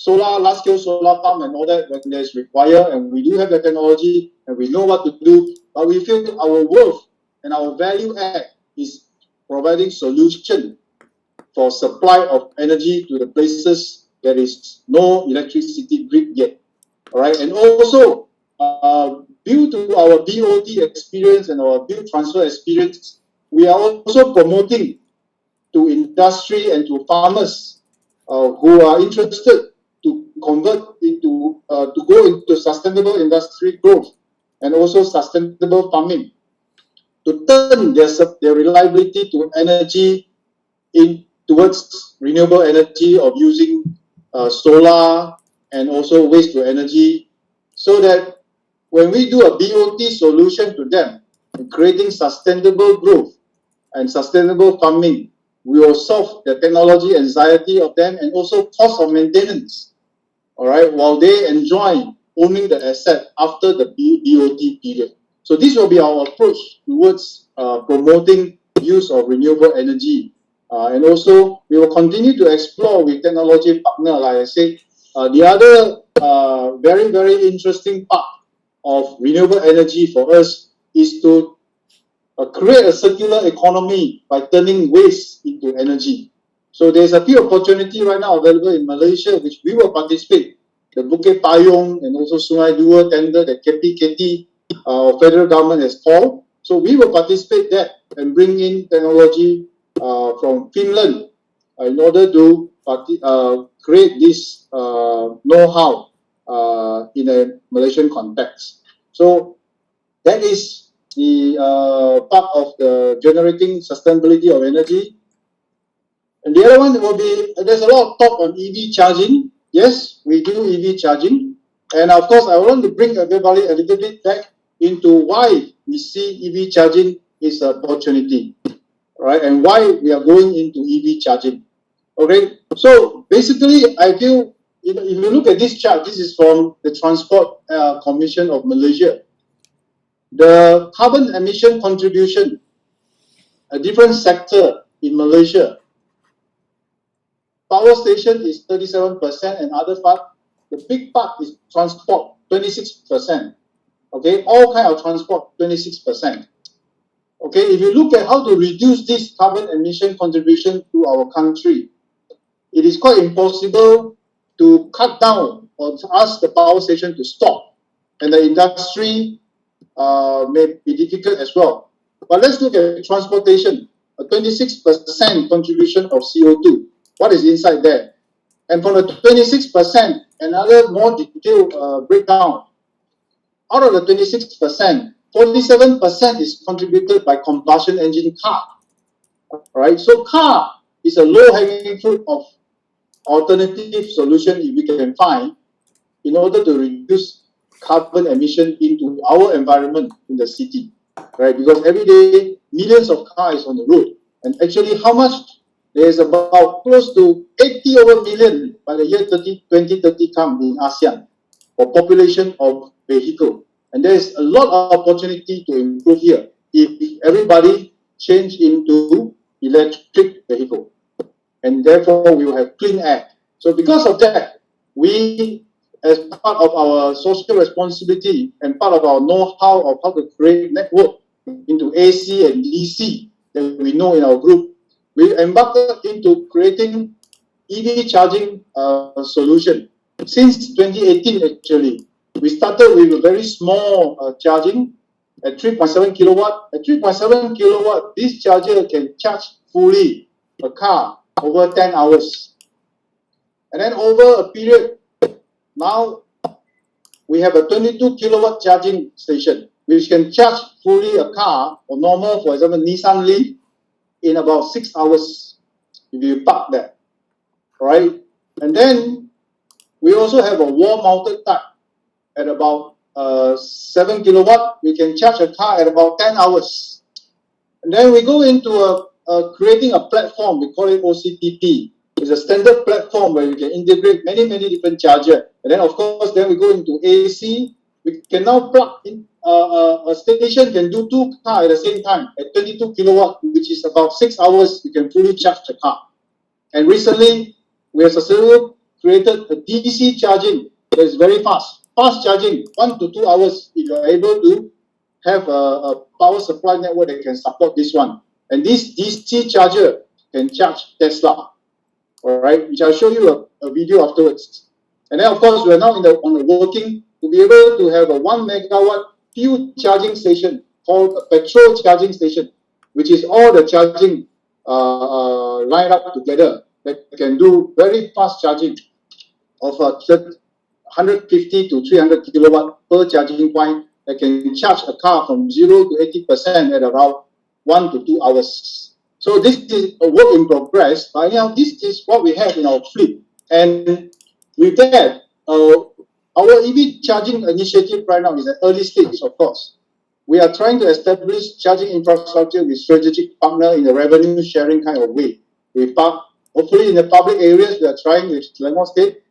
large scale solar farm and all that when there's required, and we do have the technology and we know what to do, but we feel our worth and our value add is providing solution for supply of energy to the places there is no electricity grid yet. All right, and also due to our BOT experience and our bill transfer experience, we are also promoting to industry and to farmers who are interested to convert into to go into sustainable industry growth and also sustainable farming, to turn their reliability to energy in towards renewable energy of using solar and also waste to energy, so that when we do a BOT solution to them, creating sustainable growth and sustainable farming, we will solve the technology anxiety of them and also cost of maintenance, all right, while they enjoy owning the asset after the BOT period. So this will be our approach towards promoting use of renewable energy. And also, we will continue to explore with technology partner, like I said. The other very interesting part of renewable energy for us is to create a circular economy by turning waste into energy. So there's a few opportunity right now available in Malaysia, which we will participate. The Bukit Payung and also Sungai Dua tender that KPKT federal government has called. So we will participate that and bring in technology from Finland in order to create this know-how in a Malaysian context. So that is the part of the generating sustainability of energy. And the other one will be, there's a lot of talk on EV charging. Yes, we do EV charging. And of course, I want to bring everybody a little bit back into why we see EV charging is an opportunity, right? And why we are going into EV charging. Okay, so basically, I feel if you look at this chart, this is from the Transport Commission of Malaysia. The carbon emission contribution, a different sector in Malaysia. Power station is 37%, and other part, the big part is transport, 26%. Okay, all kind of transport, 26%. Okay, if you look at how to reduce this carbon emission contribution to our country, it is quite impossible to cut down or to ask the power station to stop, and the industry may be difficult as well. But let's look at transportation, a 26% contribution of CO2. What is inside there? And from the 26%, another more detailed breakdown. Out of the 26%, 47% is contributed by combustion engine car. Right? So car is a low-hanging fruit of alternative solution if we can find in order to reduce carbon emission into our environment in the city, right? Because every day millions of cars on the road, and actually how much? There's about close to 80 over million by the year 2030 come in ASEAN for population of vehicle, and there's a lot of opportunity to improve here if everybody change into electric vehicle, and therefore we will have clean air. So because of that, we, as part of our social responsibility and part of our know-how of how to create network into AC and DC that we know in our group, we embarked into creating EV charging solution. Since 2018, actually, we started with a very small charging at 3.7 kilowatt. At 3.7 kilowatt, this charger can charge fully a car over 10 hours. And then over a period, now we have a 22 kilowatt charging station, which can charge fully a car or normal, for example, Nissan Leaf, in about 6 hours if you park there, right? And then we also have a wall-mounted type at about 7 kilowatt. We can charge a car at about 10 hours. And then we go into creating a platform, we call it OCPP. It's a standard platform where we can integrate many different chargers. And then, of course, then we go into AC. We can now plug in, a station can do 2 cars at the same time at 22 kilowatt, which is about 6 hours, you can fully charge the car. And recently, we have successfully created a DC charging that is very fast. Fast charging, 1 to 2 hours, if you are able to have a power supply network that can support this one. And this DC charger can charge Tesla. All right, which I'll show you a video afterwards. And then, of course, we are now on the working to be able to have a 1 megawatt fuel charging station called a petrol charging station, which is all the charging lined up together that can do very fast charging of 150 to 300 kilowatt per charging point that can charge a car from 0 to 80% at around 1 to 2 hours. So this is a work in progress, but anyhow, this is what we have in our fleet. And with that, our EV charging initiative right now is at early stage, of course. We are trying to establish charging infrastructure with strategic partner in a revenue sharing kind of way. We park, hopefully in the public areas, we are trying with Selangor State,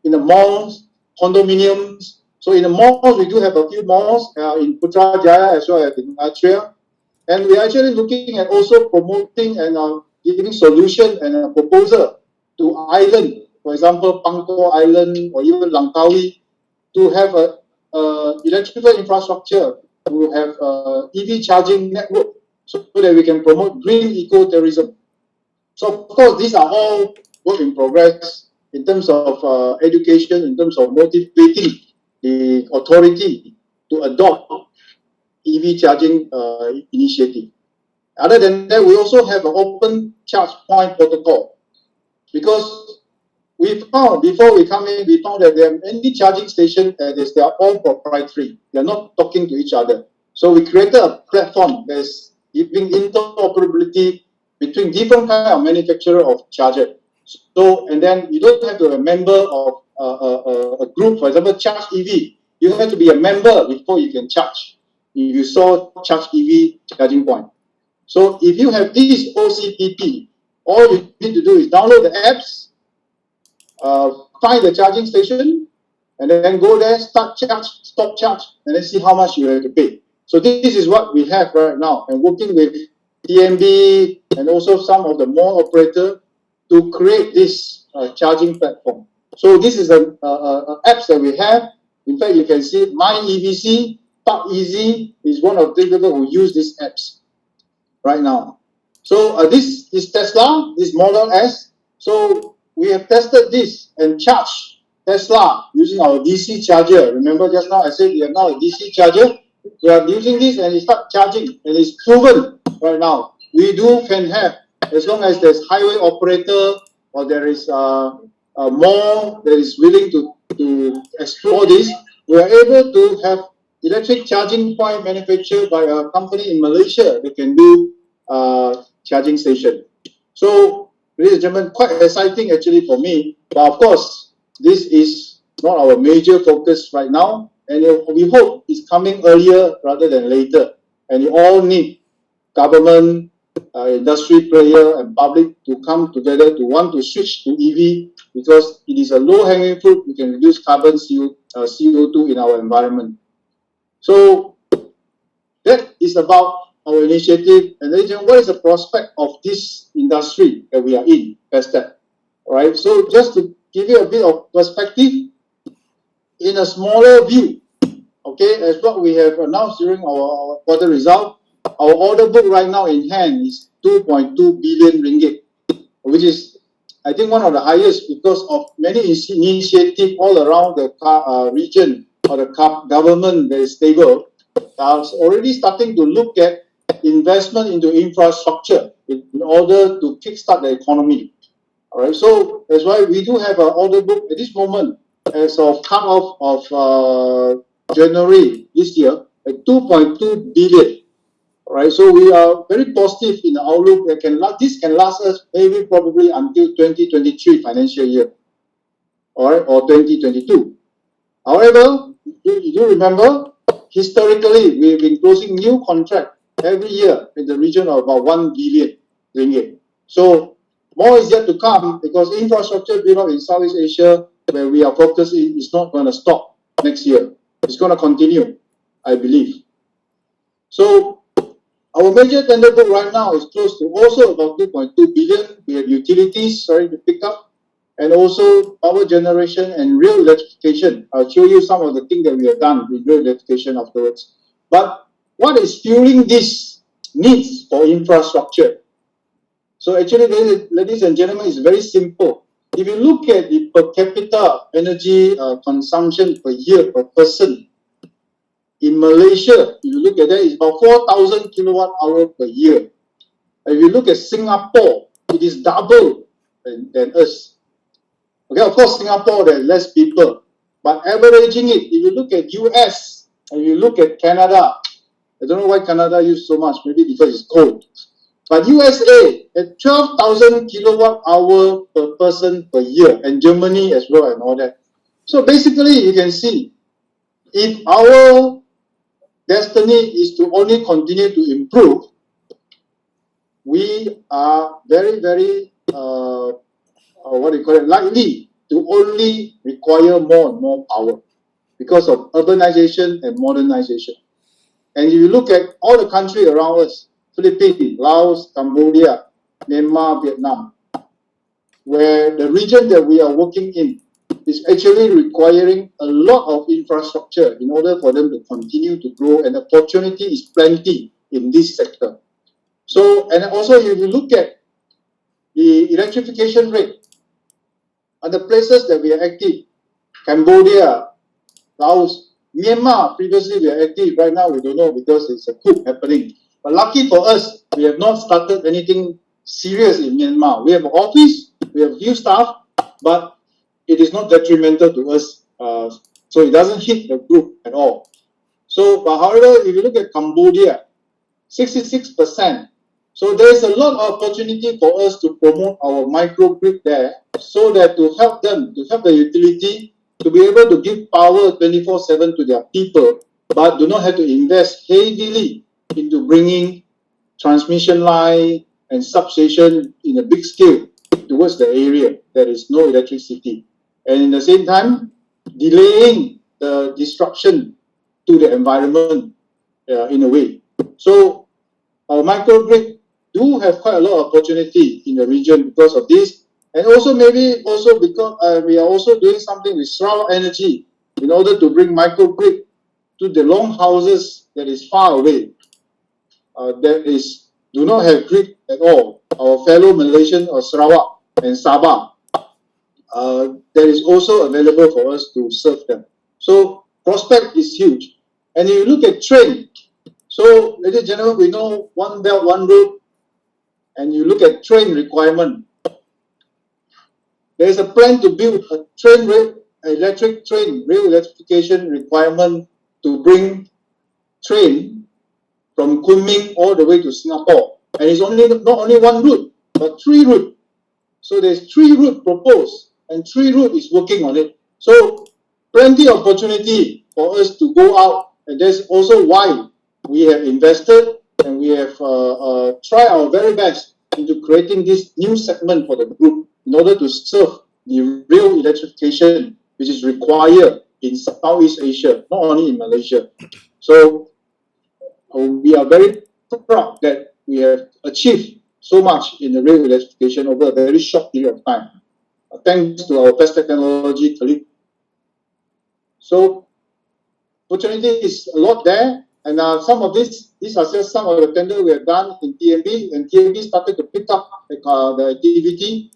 in the malls, condominiums. So in the malls, we do have a few malls in Putrajaya as well as in Atria. And we are actually looking at also promoting and giving solution and a proposal to island, for example, Pangkor Island or even Langkawi, to have a electrical infrastructure, to have EV charging network, so that we can promote green eco-tourism. So of course, these are all work in progress in terms of education, in terms of motivating the authority to adopt EV charging initiative. Other than that, we also have an open charge point protocol, because we found, before we come in, we found that there are many charging stations that they are all proprietary. They are not talking to each other. So we created a platform that's giving interoperability between different kind of manufacturer of charger. So, and then you don't have to be a member of a group, for example, Charge EV. You have to be a member before you can charge. If you saw Charge EV charging point. So if you have this OCPP, all you need to do is download the apps, find the charging station, and then go there, start charge, stop charge, and then see how much you have to pay. So this is what we have right now, and working with TMB and also some of the mall operator to create this charging platform. So this is a apps that we have. In fact, you can see My EVC, Park Easy is one of the people who use these apps right now. So this is Tesla, this Model S. So we have tested this and charged Tesla using our DC charger. Remember just now I said we have now a DC charger. We are using this and it start charging, and it's proven right now. We can have, as long as there's highway operator or there is a mall that is willing to explore this, we are able to have electric charging point manufactured by a company in Malaysia that can do charging station. So, ladies and gentlemen, quite exciting actually for me. But of course, this is not our major focus right now, and we hope it's coming earlier rather than later. And you all need government, industry player, and public to come together to want to switch to EV, because it is a low-hanging fruit. We can reduce carbon CO2 in our environment. So that is about our initiative. And then what is the prospect of this industry that we are in, Pestech? All right. So just to give you a bit of perspective, in a smaller view, okay, as what we have announced during our quarter result, our order book right now in hand is 2.2 billion ringgit, which is, I think, one of the highest because of many initiatives all around the region, or the government that is stable, are already starting to look at investment into infrastructure in order to kickstart the economy. All right, so that's why we do have an order book at this moment, as of cut-off of January this year, at 2.2 billion. All right, so we are very positive in the outlook that this can last us maybe probably until 2023 financial year, all right, or 2022. However, you do remember, historically, we've been closing new contract every year in the region of about 1 billion ringgit. So more is yet to come, because infrastructure build-up in Southeast Asia, where we are focusing, is not going to stop next year. It's going to continue, I believe. So our major tender book right now is close to also about 2.2 billion. We have utilities starting to pick up, and also power generation and rail electrification. I'll show you some of the things that we have done with rail electrification afterwards. But what is fueling these needs for infrastructure? So actually, ladies and gentlemen, it's very simple. If you look at the per capita energy consumption per year per person, in Malaysia, if you look at that, it's about 4,000 kilowatt hour per year. If you look at Singapore, it is double than us. Okay, of course, Singapore, there are less people. But averaging it, if you look at US, and you look at Canada, I don't know why Canada use so much, maybe because it's cold. But USA, at 12,000 kilowatt hour per person per year, and Germany as well and all that. So basically, you can see, if our destiny is to only continue to improve, we are very, very, likely to only require more and more power because of urbanization and modernization. And if you look at all the countries around us, Philippines, Laos, Cambodia, Myanmar, Vietnam, where the region that we are working in is actually requiring a lot of infrastructure in order for them to continue to grow, and opportunity is plenty in this sector. So, and also if you look at the electrification rate and the places that we are active, Cambodia, Laos, Myanmar, previously we are active, right now we don't know because it's a coup happening. But lucky for us, we have not started anything serious in Myanmar. We have an office, we have few staff, but it is not detrimental to us. So it doesn't hit the group at all. So, but however, if you look at Cambodia, 66%. So there is a lot of opportunity for us to promote our microgrid there, so that to help them, to help the utility to be able to give power 24/7 to their people, but do not have to invest heavily into bringing transmission line and substation in a big scale towards the area there is no electricity, and in the same time delaying the destruction to the environment in a way. So our microgrid do have quite a lot of opportunity in the region because of this, and also maybe also because we are also doing something with Srao Energy in order to bring microgrid to the long houses that is far away, that is do not have grid at all. Our fellow Malaysian or Sarawak and Sabah, that is also available for us to serve them. So prospect is huge. And if you look at train, so ladies and gentlemen, we know one belt, one road, and you look at train requirement. There is a plan to build a train rail, electric train, rail electrification requirement to bring train from Kunming all the way to Singapore. And it's only not only one route, but 3 routes. So there's 3 routes proposed, and 3 routes is working on it. So plenty of opportunity for us to go out, and that's also why we have invested and we have tried our very best into creating this new segment for the group in order to serve the real electrification which is required in Southeast Asia, not only in Malaysia. So we are very proud that we have achieved so much in the rail electrification over a very short period of time, thanks to our Pestech technology colleague. So opportunity is a lot there, and some of these are just some of the tender we have done in TMB, and TMB started to pick up the activity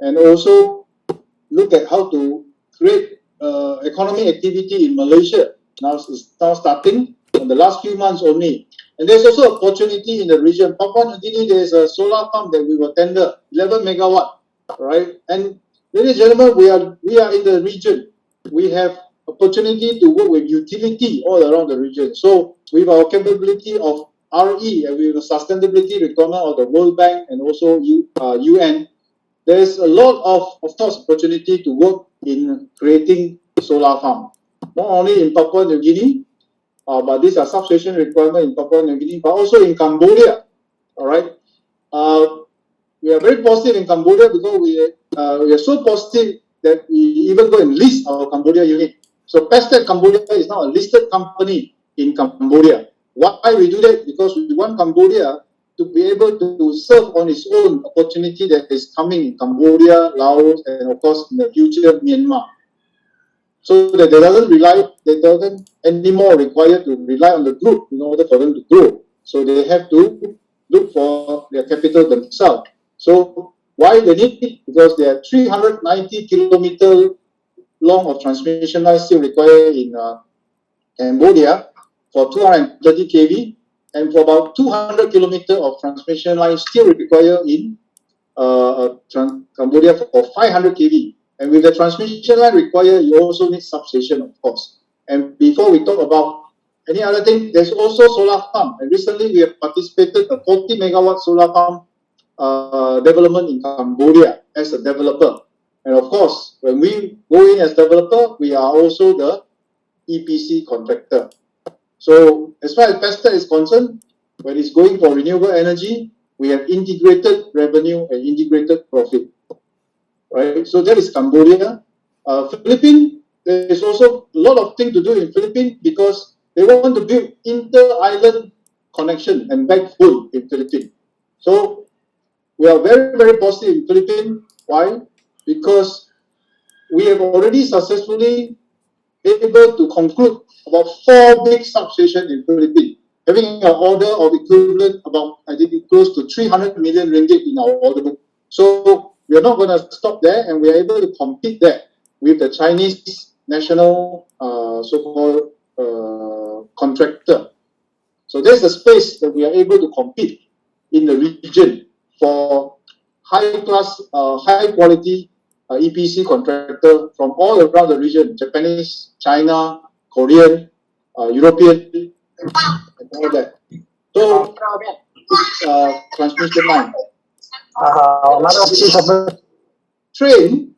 and also look at how to create economic activity in Malaysia. Now it's now starting in the last few months only. And there's also opportunity in the region. Papua New Guinea, there's a solar farm that we will tender, 11 megawatt, right? And ladies and gentlemen, we are in the region. We have opportunity to work with utility all around the region. So with our capability of RE and with the sustainability requirement of the World Bank and also UN, there's a lot of course, opportunity to work in creating solar farm. Not only in Papua New Guinea, but these are substation requirement in Papua New Guinea, but also in Cambodia. All right. We are very positive in Cambodia because we are so positive that we even go and list our Cambodia unit. So Pestech Cambodia is now a listed company in Cambodia. Why we do that? Because we want Cambodia to be able to serve on its own opportunity that is coming in Cambodia, Laos, and of course in the future Myanmar. So that they doesn't anymore require to rely on the group in order for them to grow. So they have to look for their capital themselves. So why they need it? Because there are 390 kilometer long of transmission line still required in Cambodia for 230 kV, and for about 200 kilometer of transmission line still required in Cambodia for 500 kV. And with the transmission line required, you also need substation, of course. And before we talk about any other thing, there's also solar farm. And recently we have participated in a 40 megawatt solar farm development in Cambodia as a developer. And of course, when we go in as developer, we are also the EPC contractor. So as far as Pestech is concerned, when it's going for renewable energy, we have integrated revenue and integrated profit. Right? So that is Cambodia. Philippines, there is also a lot of things to do in Philippines because they want to build inter-island connection and backbone in Philippines. So we are very, very positive in Philippines. Why? Because we have already successfully able to conclude about 4 big substations in Philippines, having an order of equivalent about, I think, close to 300 million ringgit in our order book. So we are not going to stop there, and we are able to compete there with the Chinese national so-called contractor. So there's a space that we are able to compete in the region for high-class, high-quality EPC contractor from all around the region: Japanese, China, Korean, European, and all that. So this transmission line. Train,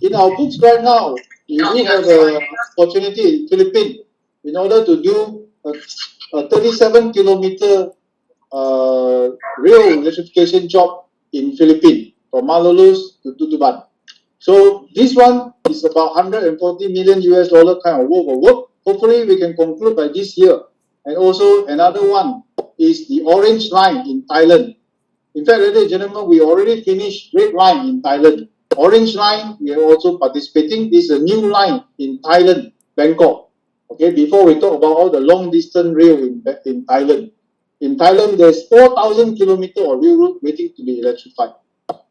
in our books right now, we do have an opportunity in Philippines in order to do a 37-kilometer rail electrification job in Philippines from Malolos to Tutuban. So this one is about 140 million US dollar kind of work. Hopefully we can conclude by this year. And also another one is the Orange Line in Thailand. In fact, ladies and gentlemen, we already finished Red Line in Thailand. Orange Line, we are also participating. This is a new line in Thailand, Bangkok. Okay, before we talk about all the long distance rail in Thailand. In Thailand, there's 4,000 kilometers of rail route waiting to be electrified.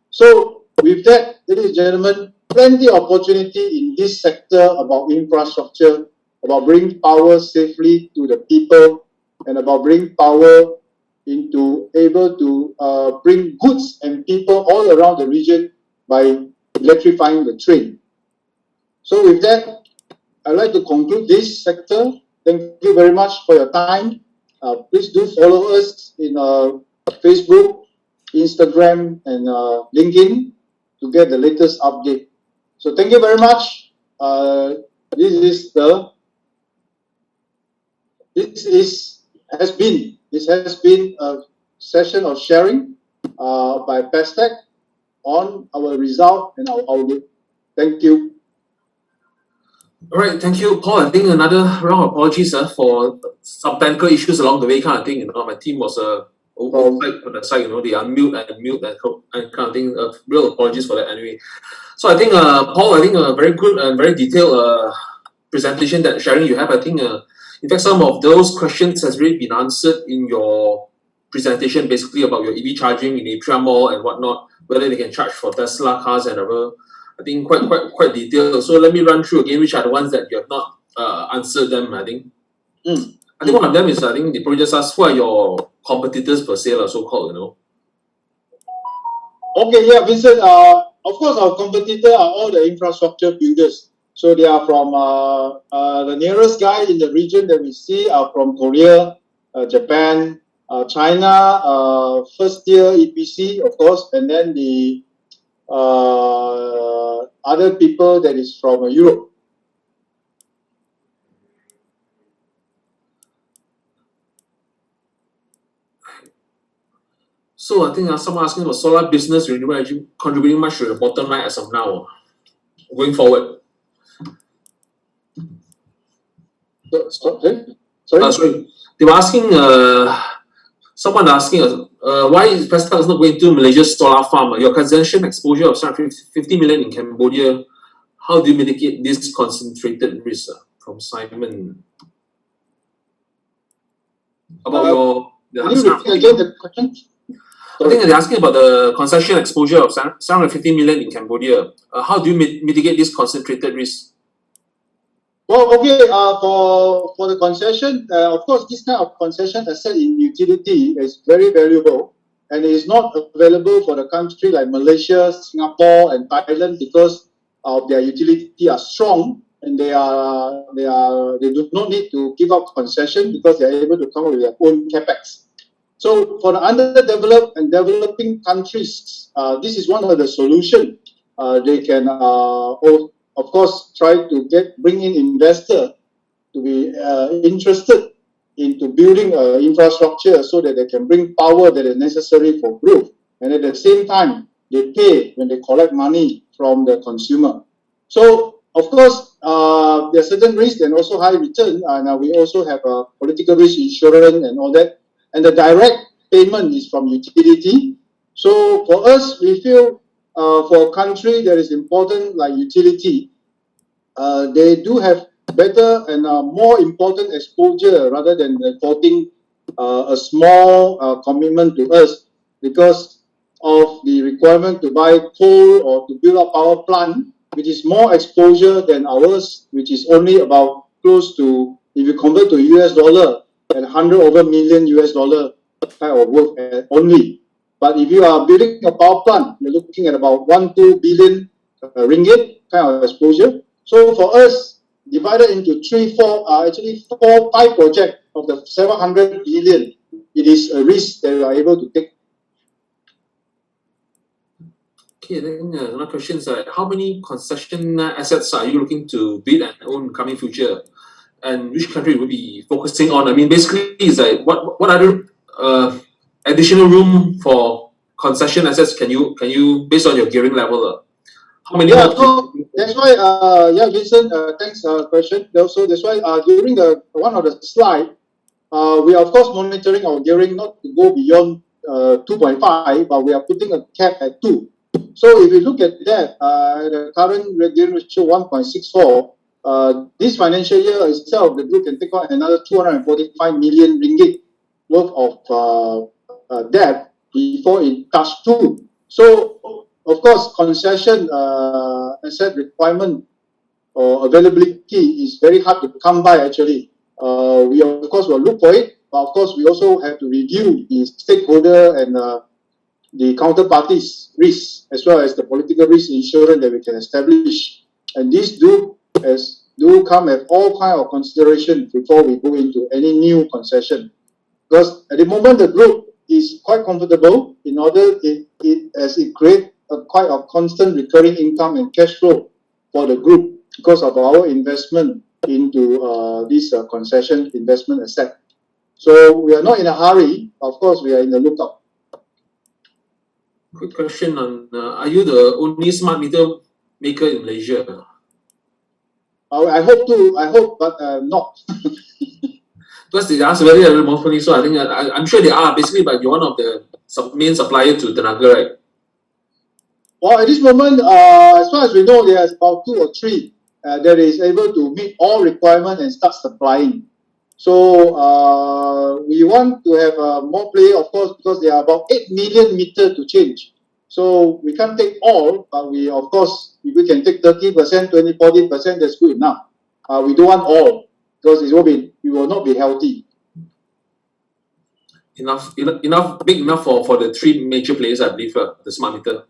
So with that, ladies and gentlemen, plenty of opportunity in this sector about infrastructure, about bringing power safely to the people, and about bringing power into able to bring goods and people all around the region by electrifying the train. So with that, I'd like to conclude this sector. Thank you very much for your time. Please do follow us in Facebook, Instagram, and LinkedIn to get the latest update. So thank you very much. This has been a session of sharing by Pestech on our result and our outlook. Thank you. All right, thank you, Paul. I think another round of apologies for some technical issues along the way. Kind of thing, my team was oversight on the side. They unmute and mute and kind of thing. Real apologies for that anyway. So I think, Paul, I think a very good and very detailed presentation that sharing you have. I think, in fact, some of those questions has already been answered in your presentation, basically about your EV charging in Atria Mall and whatnot, whether they can charge for Tesla cars and other. I think quite detailed. So let me run through again which are the ones that you have not answered them. I think. I think one of them is they probably just ask who are your competitors per se, so called. Okay, yeah, Vincent. Of course, our competitor are all the infrastructure builders. So they are from the nearest guy in the region that we see are from Korea, Japan, China, first tier EPC, of course, and then the other people that is from Europe. So I think someone asking about solar business renewable energy contributing much to the bottom line as of now, going forward. Sorry. They were asking. Someone asking us, why is Pestech not going to Malaysia's solar farm? Your consumption exposure of 50 million in Cambodia. How do you mitigate this concentrated risk? From Simon. About can you repeat again the question? I think they're asking about the concession exposure of 750 million in Cambodia. How do you mitigate this concentrated risk? Well, okay, for the concession, of course, this kind of concession asset in utility is very valuable and is not available for the country like Malaysia, Singapore, and Thailand because of their utility are strong and they do not need to give out concession because they are able to come up with their own capex. So for the underdeveloped and developing countries, this is one of the solutions. They can of course, try to bring in investor to be interested into building infrastructure so that they can bring power that is necessary for growth. And at the same time, they pay when they collect money from the consumer. So, of course, there are certain risks and also high return. And we also have a political risk insurance and all that. And the direct payment is from utility. So, for us, we feel for a country that is important like utility, they do have better and more important exposure rather than quoting a small commitment to us because of the requirement to buy coal or to build up power plant, which is more exposure than ours, which is only about close to, if you convert to US dollar, at 100 over million US dollar kind of worth only. But if you are building a power plant, you're looking at about 1-2 billion ringgit kind of exposure. So for us, divided into 5 projects of the 700 billion, it is a risk that we are able to take. Okay, then another question is how many concession assets are you looking to build and own in coming future, and which country will be focusing on? I mean, basically, is like what other additional room for concession assets can you based on your gearing level? How many Yeah, more? so that's why, Vincent, thanks question. Also, that's why during the one of the slide, we are of course monitoring our gearing not to go beyond 2.5, but we are putting a cap at 2. So if you look at that, the current gearing ratio 1.64, this financial year itself, the group can take on another 245 million ringgit worth of debt before it touch 2. So of course, concession asset requirement or availability is very hard to come by actually. We of course will look for it, but of course we also have to review the stakeholder and the counterparties risk as well as the political risk insurance that we can establish. And these do come at all kind of consideration before we go into any new concession. Because at the moment the group is quite comfortable in order as it creates quite a constant recurring income and cash flow for the group because of our investment into this concession investment asset. So we are not in a hurry. Of course, we are in the lookout. Quick question on are you the only smart meter maker in Malaysia? I hope to. I hope, but not. Because they asked very monthly, so I think I'm sure they are basically, but you're one of the main supplier to Tenaga, right? Well, at this moment, as far as we know, there's about 2 or 3 that is able to meet all requirements and start supplying. So we want to have more player, of course, because there are about 8 million meters to change. So we can't take all, but we, of course, if we can take 30%, 20, 40%, that's good enough. We don't want all because it will not be healthy. Big enough for the 3 major players, I believe, the smart meter.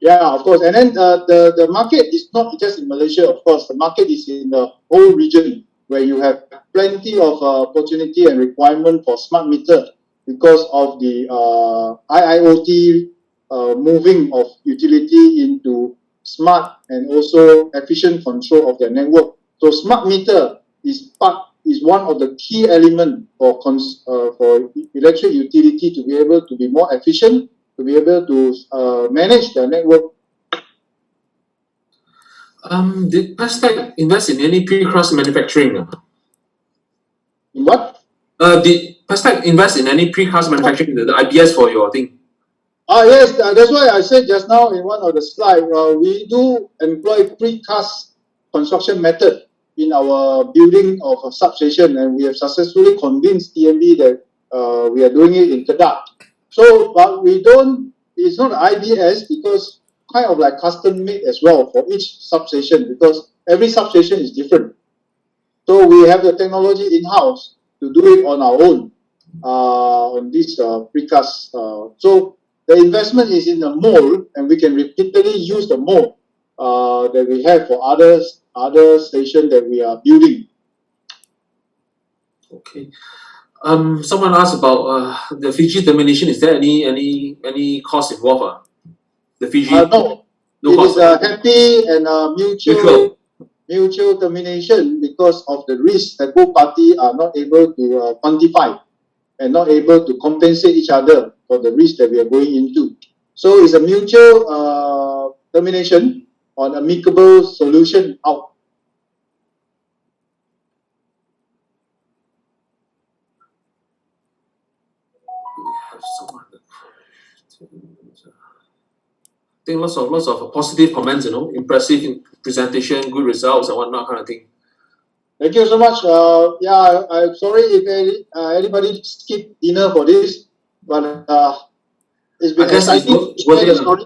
Yeah, of course. And then the market is not just in Malaysia, of course. The market is in the whole region where you have plenty of opportunity and requirement for smart meter because of the IIoT moving of utility into smart and also efficient control of their network. So smart meter is one of the key elements for electric utility to be able to be more efficient, to be able to manage their network. Did Pestech invest in any precast manufacturing? In what? Did Pestech invest in any precast manufacturing, the IBS for your thing? Yes, that's why I said just now in one of the slides, we do employ precast construction method in our building of a substation, and we have successfully convinced TMB that we are doing it in Kedah. So, but we don't, it's not IBS because kind of like custom made as well for each substation because every substation is different. So we have the technology in-house to do it on our own on this precast. So the investment is in the mold, and we can repeatedly use the mold that we have for other stations that we are building. Okay. Someone asked about the Fiji termination. Is there any cost involved? The Fiji? No. It cost. is happy and mutual termination because of the risk that both parties are not able to quantify and not able to compensate each other for the risk that we are going into. So it's a mutual termination on amicable solution out. I think lots of positive comments, impressive presentation, good results and whatnot kind of thing. Thank you so much. I'm sorry if anybody skipped dinner for this, but It's I been guess exciting to worth share it. this story.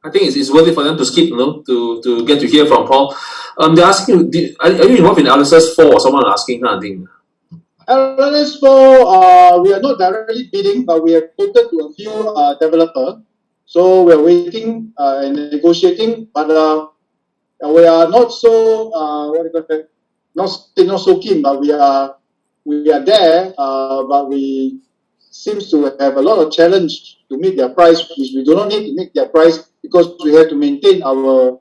I think it's worth it for them to skip, to get to hear from Paul. They're asking, are you involved in LSS4 or someone asking kind of thing? LS4, we are not directly bidding, but we have quoted to a few developers. So we're waiting and negotiating, but we are not so what do you call that? Not so keen, but we are there, but we seems to have a lot of challenge to meet their price, which we do not need to meet their price because we have to maintain our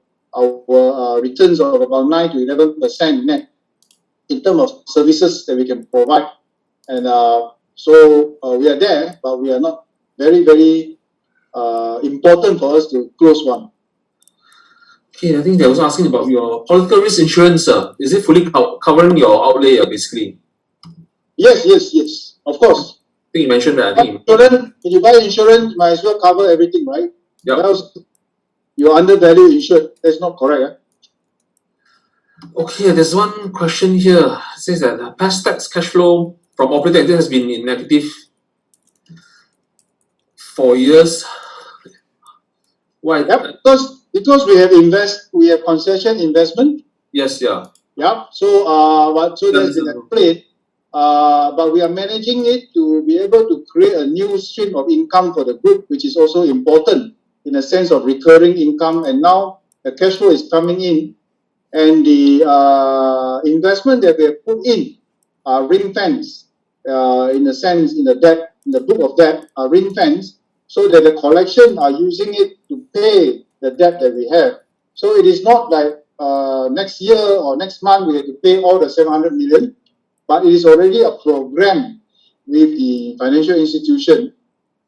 returns of about 9 to 11% net in terms of services that we can provide. And so we are there, but we are not very important for us to close one. Okay, I think they was asking about your political risk insurance. Is it fully covering your outlay, basically? Yes, of course. I think you mentioned that. If you buy insurance, you might as well cover everything, right? Yep. Else you're undervalued insured. That's not correct. Okay, there's one question here. It says that Pestech's cash flow from operating activities has been in negative for years. Why? Yep, because we have concession investment. Yes, yeah. Yeah. So so there's been a plate, but we are managing it to be able to create a new stream of income for the group, which is also important in a sense of recurring income. And now the cash flow is coming in, and the investment that we have put in are ring fence, in a sense, in the book of debt are ring fence, so that the collection are using it to pay the debt that we have. So it is not like next year or next month we have to pay all the 700 million, but it is already a program with the financial institution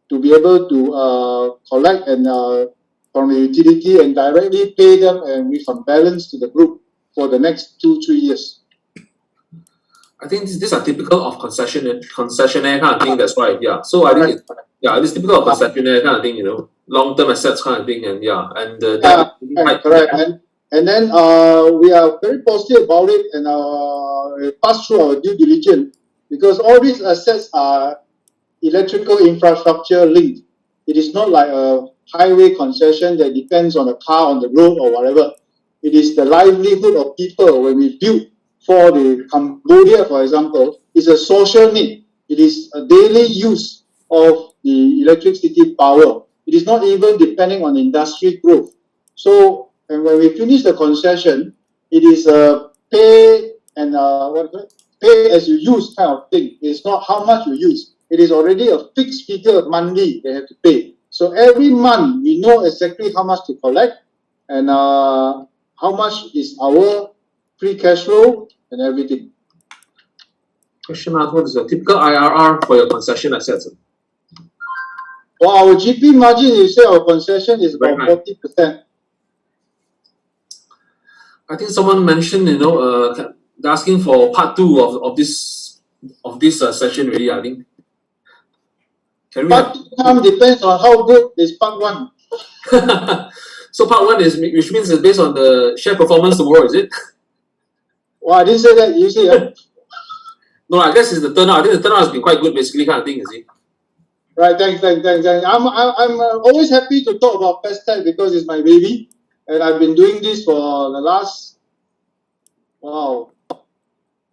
to be able to collect and from the utility and directly pay them and with some balance to the group for the next 2-3 years. I think these are typical of concessionaire kind of thing. That's why, yeah. So I think it's typical of concessionaire kind of thing. Long-term assets kind of thing, and correct. And then we are very positive about it, and pass through our due diligence because all these assets are electrical infrastructure linked. It is not like a highway concession that depends on a car on the road or whatever. It is the livelihood of people. When we build for the Cambodia, for example, it's a social need. It is a daily use of the electricity power. It is not even depending on industry growth. So, and when we finish the concession, it is a pay and pay as you use kind of thing. It's not how much you use. It is already a fixed figure monthly they have to pay. So every month we know exactly how much to collect and how much is our free cash flow and everything. Question mark, what is the typical IRR for your concession assets? For our GP margin, you say our concession is about 40%. I think someone mentioned, they're asking for part 2 of this session really, I think. Part 2 depends on how good is part 1. So part 1 is, which means it's based on the share performance tomorrow, is it? Well, I didn't say that. You see, No, I guess it's the turnout. I think the turnout has been quite good, basically, kind of thing, is it? Right, thanks. I'm always happy to talk about Pestech because it's my baby, and I've been doing this for the last,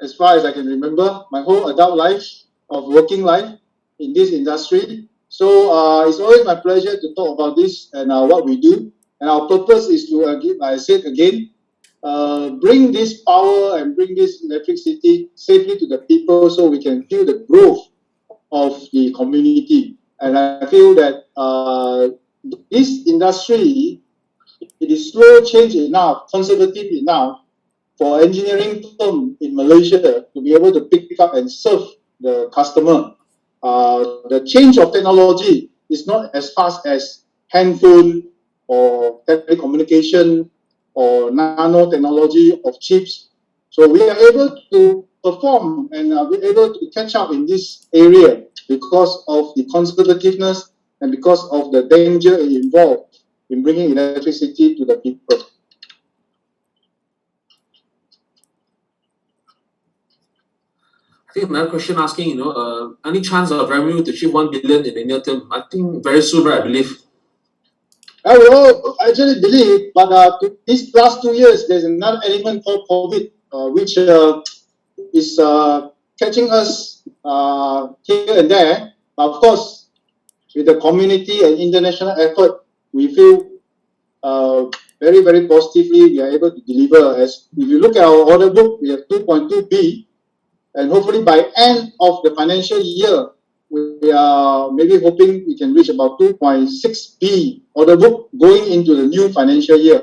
as far as I can remember, my whole adult life of working life in this industry. So it's always my pleasure to talk about this and what we do. And our purpose is to, I said again, bring this power and bring this electricity safely to the people so we can feel the growth of the community. And I feel that this industry, it is slow change enough, conservative enough for engineering firm in Malaysia to be able to pick up and serve the customer. The change of technology is not as fast as handphone or telecommunication or nanotechnology of chips. So we are able to perform and we're able to catch up in this area because of the conservativeness and because of the danger involved in bringing electricity to the people. I think another question asking, any chance of revenue to achieve 1 billion in the near term? I think very soon, right? I believe. I will actually believe, but these last 2 years, there's another element called COVID, which is catching us here and there. Of course, with the community and international effort, we feel very, very positively we are able to deliver. As if you look at our order book, we have 2.2 B, and hopefully by end of the financial year, we are maybe hoping we can reach about 2.6 B order book going into the new financial year.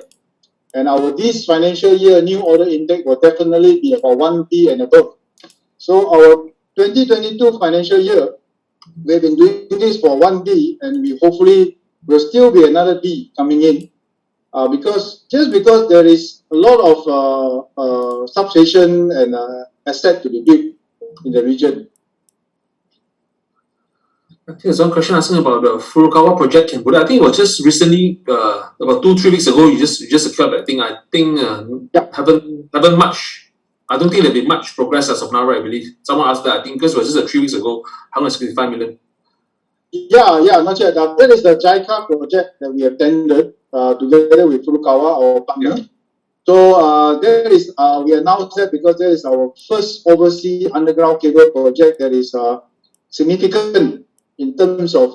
And this financial year new order intake will definitely be about 1 B and above. So our 2022 financial year, we've been doing this for 1 B, and we hopefully will still be another B coming in. Because there is a lot of substation and asset to be built in the region. I think there's one question asking about the Furukawa project in Buda. I think it was just recently, about 2-3 weeks ago, you just secured that thing. I think haven't much. I don't think there'll be much progress as of now, right? I believe someone asked that. I think because it was just 3 weeks ago, 165 million. Yeah, not yet. That is the JICA project that we have tendered together with Furukawa, our partner. Yeah. So there is we announced that because there is our first overseas underground cable project that is significant in terms of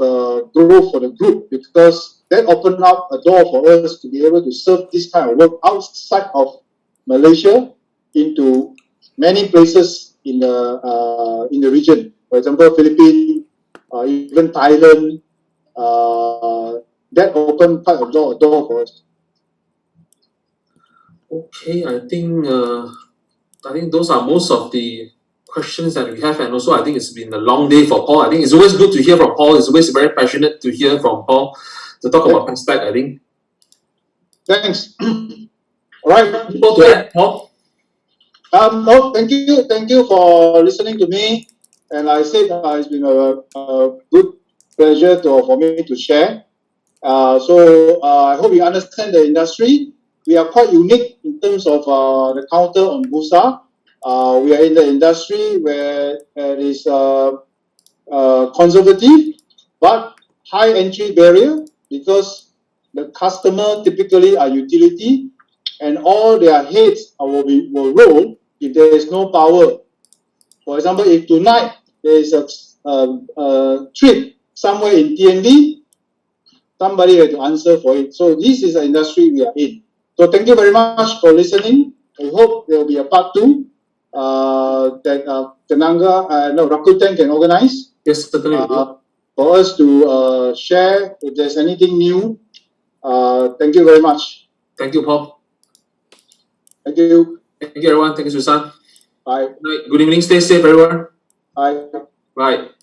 growth for the group, because that opened up a door for us to be able to serve this kind of work outside of Malaysia into many places in the region. For example, Philippines, even Thailand. That opened quite a door for us. Okay, I think those are most of the questions that we have, and also I think it's been a long day for Paul. I think it's always good to hear from Paul. It's always very passionate to hear from Paul to talk about Pestech, I think. Thanks. All right. People to add, Paul? No, thank you for listening to me. And I said it's been a good pleasure for me to share. So I hope you understand the industry. We are quite unique in terms of the counter on Bursa. We are in the industry where it is conservative but high entry barrier, because the customer typically are utility, and all their heads will roll if there is no power. For example, if tonight there is a trip somewhere in TND, somebody has to answer for it. So this is the industry we are in. So thank you very much for listening. I hope there will be a part 2 that Rakuten can organize. Yes, certainly. For us to share if there's anything new. Thank you very much. Thank you, Paul. Thank you. Thank you, everyone. Thank you, Susan. Bye. Good evening. Stay safe, everyone. Bye. Bye.